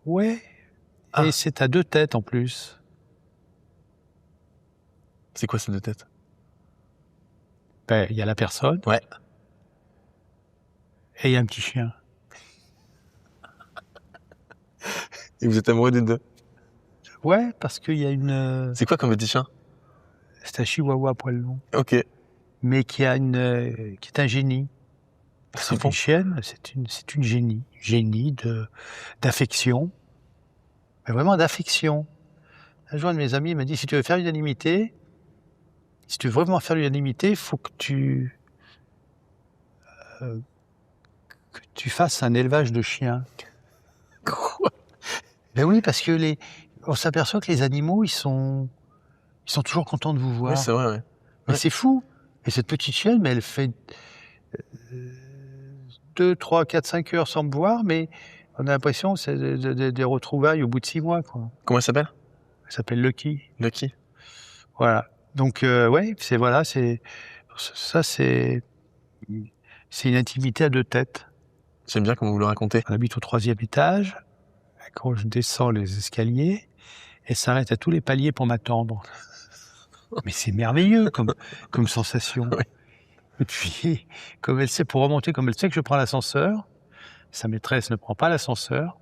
Speaker 2: ouais.
Speaker 1: Ah.
Speaker 2: Et c'est à deux têtes en plus.
Speaker 1: C'est quoi ces deux têtes?
Speaker 2: Il y a la personne.
Speaker 1: Ouais.
Speaker 2: Et il y a un petit chien.
Speaker 1: Et vous êtes amoureux des deux?
Speaker 2: Ouais, parce qu'il y a une...
Speaker 1: C'est quoi comme petit chien?
Speaker 2: c'est un chihuahua à poil long.
Speaker 1: Ok.
Speaker 2: Mais qui a qui est un génie. C'est
Speaker 1: bon.
Speaker 2: une chienne, c'est une génie d'affection. Mais vraiment d'affection. Un jour, un de mes amis m'a dit, si tu veux faire l'unanimité, si tu veux vraiment faire l'unanimité, il faut que tu fasses un élevage de chiens.
Speaker 1: Quoi?
Speaker 2: Ben oui, parce que on s'aperçoit que les animaux, ils sont toujours contents de vous voir.
Speaker 1: Oui, c'est vrai, ouais.
Speaker 2: Mais
Speaker 1: Ouais.
Speaker 2: c'est fou. Et cette petite chienne, mais elle fait 2, 3, 4, 5 heures sans me voir, mais on a l'impression que c'est des retrouvailles au bout de 6 mois, quoi.
Speaker 1: Comment elle s'appelle?
Speaker 2: Elle s'appelle Lucky.
Speaker 1: Lucky.
Speaker 2: Voilà. Donc, ouais, ça, c'est une intimité à deux têtes.
Speaker 1: J'aime bien comment vous le racontez.
Speaker 2: On habite au 3e étage. Quand je descends les escaliers, elle s'arrête à tous les paliers pour m'attendre. Mais c'est merveilleux comme sensation.
Speaker 1: Oui.
Speaker 2: Et puis, comme elle sait, pour remonter, comme elle sait que je prends l'ascenseur, sa maîtresse ne prend pas l'ascenseur.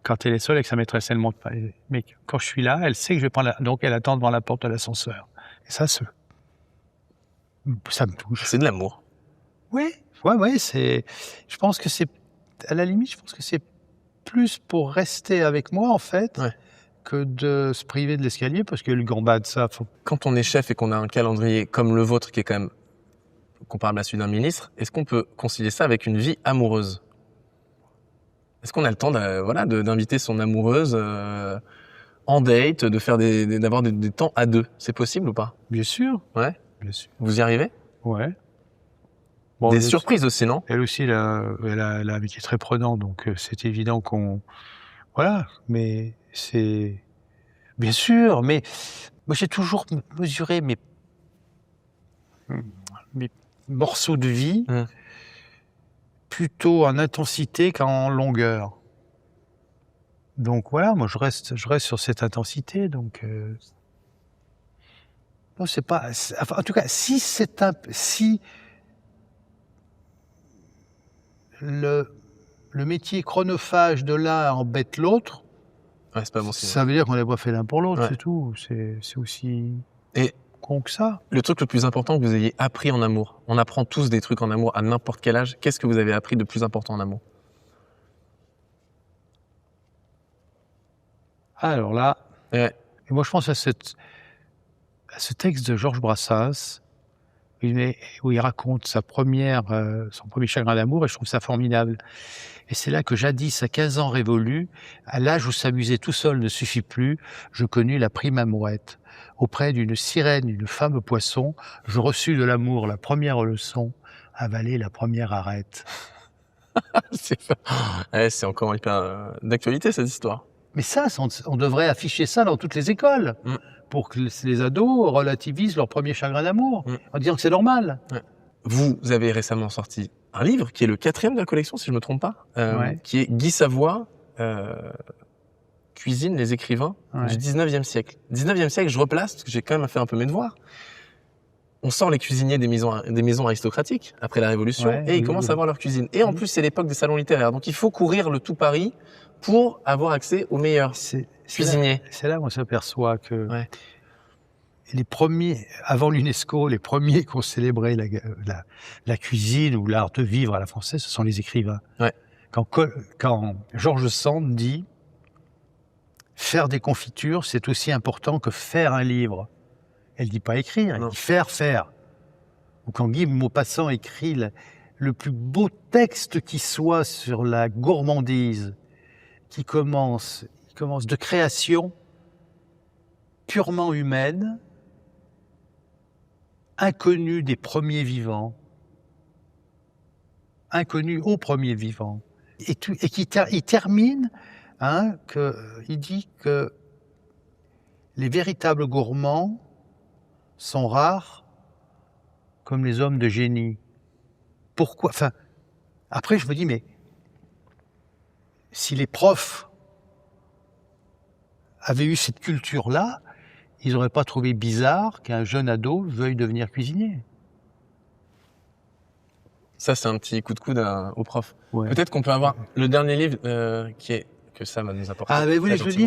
Speaker 2: Quand elle est seule avec sa maîtresse, elle monte pas. Mais quand je suis là, elle sait que je vais prendre donc elle attend devant la porte de l'ascenseur. Et ça me touche.
Speaker 1: C'est de l'amour.
Speaker 2: Ouais, je pense que c'est, à la limite, je pense que c'est plus pour rester avec moi, en fait,
Speaker 1: Ouais.
Speaker 2: que de se priver de l'escalier, parce que le gambade, ça,
Speaker 1: Quand on est chef et qu'on a un calendrier comme le vôtre, qui est quand même comparable à celui d'un ministre, est-ce qu'on peut concilier ça avec une vie amoureuse? Est-ce qu'on a le temps d'inviter son amoureuse en date, de faire d'avoir des temps à deux? C'est possible ou pas?
Speaker 2: bien sûr.
Speaker 1: Ouais.
Speaker 2: Bien sûr.
Speaker 1: Vous y arrivez?
Speaker 2: Ouais.
Speaker 1: Des surprises aussi, non?
Speaker 2: Elle aussi, elle a un métier très prenant, donc c'est évident voilà, mais c'est... Bien sûr, mais moi j'ai toujours mesuré mes morceaux de vie plutôt en intensité qu'en longueur. Donc voilà, moi je reste sur cette intensité, donc... Non, c'est pas... Enfin, en tout cas, si le métier chronophage de l'un embête l'autre,
Speaker 1: Ouais, c'est pas bon signe.
Speaker 2: ça veut dire qu'on n'est pas fait l'un pour l'autre,
Speaker 1: Ouais.
Speaker 2: c'est tout. C'est aussi
Speaker 1: Et
Speaker 2: con que ça.
Speaker 1: le truc le plus important que vous ayez appris en amour, on apprend tous des trucs en amour à n'importe quel âge. Qu'est-ce que vous avez appris de plus important en amour?
Speaker 2: Alors là,
Speaker 1: Ouais.
Speaker 2: et moi je pense à ce texte de Georges Brassens, où il raconte son premier chagrin d'amour, et je trouve ça formidable. Et c'est là que jadis, à 15 ans révolus, à l'âge où s'amuser tout seul ne suffit plus, je connus la prime amourette. Auprès d'une sirène, une femme poisson, je reçus de l'amour la première leçon, avaler la première arête.
Speaker 1: C'est encore hyper d'actualité cette histoire.
Speaker 2: Mais ça, on devrait afficher ça dans toutes les écoles, pour que les ados relativisent leur premier chagrin d'amour, en disant que c'est normal.
Speaker 1: Vous avez récemment sorti un livre qui est le 4e de la collection, si je me trompe pas,
Speaker 2: Ouais.
Speaker 1: qui est Guy Savoie, Cuisine les écrivains du 19e siècle. 19e siècle, je replace, parce que j'ai quand même fait un peu mes devoirs. On sort les cuisiniers des maisons aristocratiques après la Révolution, et ils commencent à avoir leur cuisine. Et en plus, c'est l'époque des salons littéraires, donc il faut courir le tout Paris pour avoir accès aux meilleurs cuisiniers.
Speaker 2: C'est là où on s'aperçoit que
Speaker 1: Ouais.
Speaker 2: les premiers, avant l'UNESCO, les premiers qui ont célébré la cuisine ou l'art de vivre à la française, ce sont les écrivains.
Speaker 1: Ouais.
Speaker 2: Quand George Sand dit « Faire des confitures, c'est aussi important que faire un livre », Elle dit pas écrire, elle
Speaker 1: Non.
Speaker 2: dit faire. Ou quand Guy de Maupassant écrit le plus beau texte qui soit sur la gourmandise, qui commence de création purement humaine, inconnue des premiers vivants, inconnue aux premiers vivants, et il termine, il dit que les véritables gourmands sont rares comme les hommes de génie. Pourquoi? Enfin, après je me dis, mais si les profs avaient eu cette culture-là, ils n'auraient pas trouvé bizarre qu'un jeune ado veuille devenir cuisinier.
Speaker 1: Ça, c'est un petit coup de coude au prof.
Speaker 2: Ouais.
Speaker 1: Peut-être qu'on peut avoir le dernier livre que Sam va nous apporter.
Speaker 2: Ah, mais vous voulez que je le
Speaker 1: Très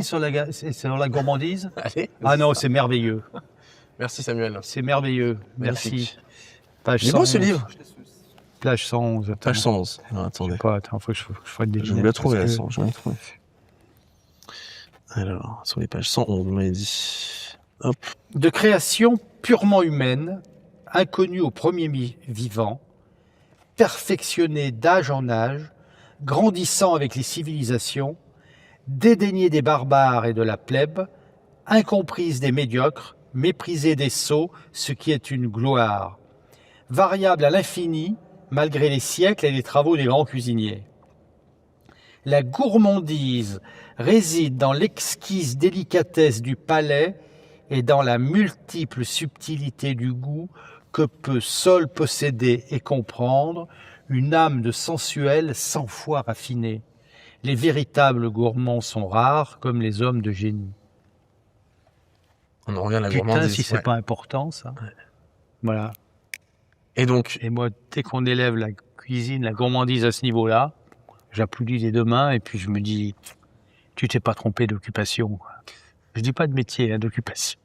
Speaker 2: dise sur la gourmandise?
Speaker 1: Allez.
Speaker 2: Ah non, c'est merveilleux.
Speaker 1: Merci Samuel.
Speaker 2: C'est merveilleux. Merci.
Speaker 1: Magnifique.
Speaker 2: Page
Speaker 1: Il est beau ce
Speaker 2: 111.
Speaker 1: livre.
Speaker 2: Page 111. Attends.
Speaker 1: Page 111. Non,
Speaker 2: Je
Speaker 1: attendez.
Speaker 2: sais pas, attends, faut que je fasse des
Speaker 1: Je vais la trouver, la 100. Je vais la trouver. Alors, sur les pages 111, vous m'avez dit. Hop.
Speaker 2: De création purement humaine, inconnue aux premiers vivants, perfectionnée d'âge en âge, grandissant avec les civilisations, dédaignée des barbares et de la plèbe, incomprise des médiocres, méprisée des sots, ce qui est une gloire, variable à l'infini, malgré les siècles et les travaux des grands cuisiniers. La gourmandise réside dans l'exquise délicatesse du palais et dans la multiple subtilité du goût que peut seule posséder et comprendre une âme de sensuel 100 fois raffinée. Les véritables gourmands sont rares comme les hommes de génie.
Speaker 1: On en revient à la
Speaker 2: Putain,
Speaker 1: gourmandise.
Speaker 2: si c'est
Speaker 1: Ouais.
Speaker 2: pas important, ça.
Speaker 1: Ouais.
Speaker 2: Voilà.
Speaker 1: Et donc,
Speaker 2: Et moi, dès qu'on élève la cuisine, la gourmandise à ce niveau-là, j'applaudis des deux mains et puis je me dis, tu t'es pas trompé d'occupation, quoi. Je dis pas de métier, hein, d'occupation.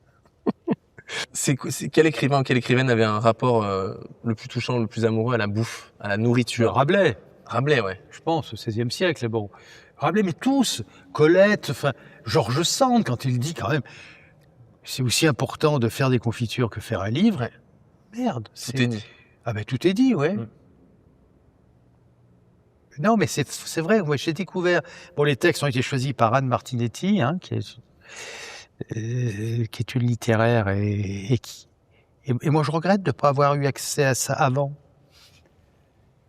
Speaker 1: quel écrivain ou quelle écrivaine avait un rapport le plus touchant, le plus amoureux à la bouffe, à la nourriture?
Speaker 2: Rabelais,
Speaker 1: Rabelais, ouais.
Speaker 2: je pense, au XVIe siècle, bon. Rabelais, mais tous, Colette, enfin, Georges Sand, quand il dit quand même, c'est aussi important de faire des confitures que faire un livre.
Speaker 1: Ouais.
Speaker 2: Merde.
Speaker 1: Tout est dit.
Speaker 2: Ah ben tout est dit, ouais.
Speaker 1: Mm.
Speaker 2: Non, mais c'est vrai, moi j'ai découvert... Bon, les textes ont été choisis par Anne Martinetti, qui est une littéraire et moi je regrette de ne pas avoir eu accès à ça avant.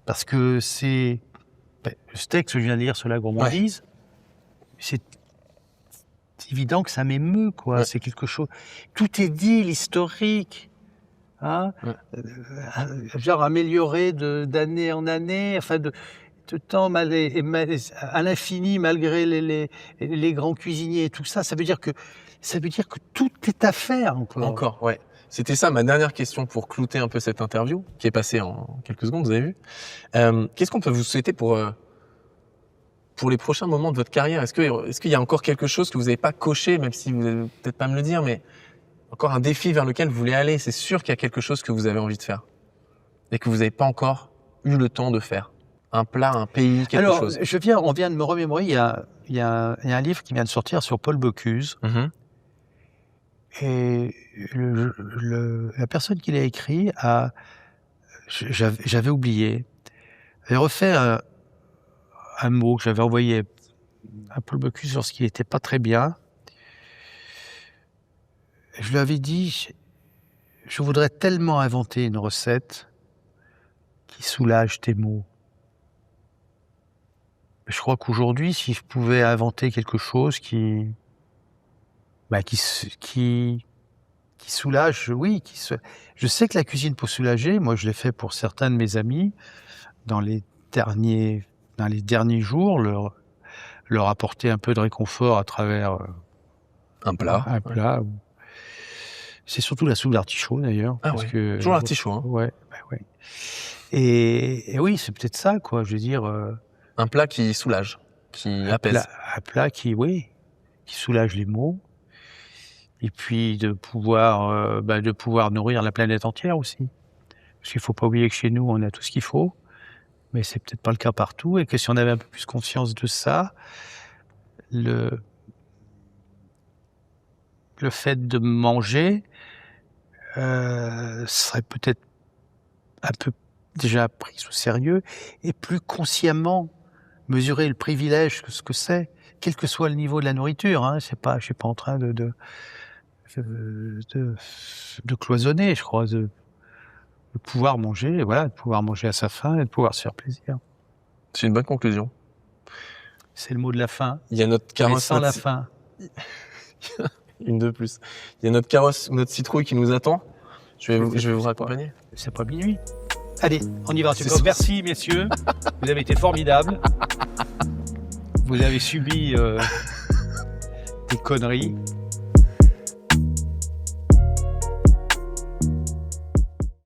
Speaker 2: Parce que ce texte que je viens de lire sur la gourmandise, c'est évident que ça m'émeut, quoi.
Speaker 1: Ouais.
Speaker 2: C'est quelque chose... Tout est dit, l'historique.
Speaker 1: Ouais.
Speaker 2: Genre amélioré d'année en année, enfin de temps à l'infini malgré les grands cuisiniers et tout ça. Ça veut dire que tout est à faire encore.
Speaker 1: Encore, ouais. C'était ça ma dernière question pour clouter un peu cette interview, qui est passée en quelques secondes, vous avez vu. Qu'est-ce qu'on peut vous souhaiter pour les prochains moments de votre carrière? Est-ce qu'il y a encore quelque chose que vous n'avez pas coché, même si vous n'allez peut-être pas me le dire, mais encore un défi vers lequel vous voulez aller? C'est sûr qu'il y a quelque chose que vous avez envie de faire et que vous n'avez pas encore eu le temps de faire. Un plat, un pays, quelque chose.
Speaker 2: On vient de me remémorer, il y a un livre qui vient de sortir sur Paul Bocuse.
Speaker 1: Mhm.
Speaker 2: Et la personne qui l'a écrit j'avais oublié, avait refait un mot que j'avais envoyé à Paul Bocuse lorsqu'il n'était pas très bien. Je lui avais dit, je voudrais tellement inventer une recette qui soulage tes maux. Je crois qu'aujourd'hui, si je pouvais inventer quelque chose qui soulage, oui, je sais que la cuisine peut soulager. Moi, je l'ai fait pour certains de mes amis dans les derniers jours, leur apporter un peu de réconfort à travers
Speaker 1: Un plat.
Speaker 2: un plat. C'est surtout la soupe d'artichaut d'ailleurs.
Speaker 1: Ah
Speaker 2: parce
Speaker 1: ouais.
Speaker 2: que,
Speaker 1: Toujours l'artichaut, hein.
Speaker 2: Ouais. Et oui, c'est peut-être ça, quoi. Je veux dire,
Speaker 1: Un plat qui soulage, qui apaise.
Speaker 2: un plat qui soulage les maux. Et puis de pouvoir nourrir la planète entière aussi. Parce qu'il faut pas oublier que chez nous, on a tout ce qu'il faut. Mais c'est peut-être pas le cas partout. Et que si on avait un peu plus conscience de ça, le fait de manger serait peut-être un peu déjà prise au sérieux et plus consciemment mesurer le privilège que ce que c'est, quel que soit le niveau de la nourriture. Hein, c'est pas, je suis pas en train de cloisonner, je crois, de pouvoir manger, voilà, de pouvoir manger à sa faim et de pouvoir se faire plaisir.
Speaker 1: C'est une bonne conclusion.
Speaker 2: C'est le mot de la fin.
Speaker 1: Il y a notre
Speaker 2: Mais
Speaker 1: carrosse.
Speaker 2: sans la fin.
Speaker 1: Une de plus. Il y a notre carrosse ou notre citrouille qui nous attend. Je vais vous raccompagner.
Speaker 2: C'est pas minuit. Allez, on y va.
Speaker 1: C'est ça.
Speaker 2: Merci, messieurs. Vous avez été formidables. Vous avez subi des conneries.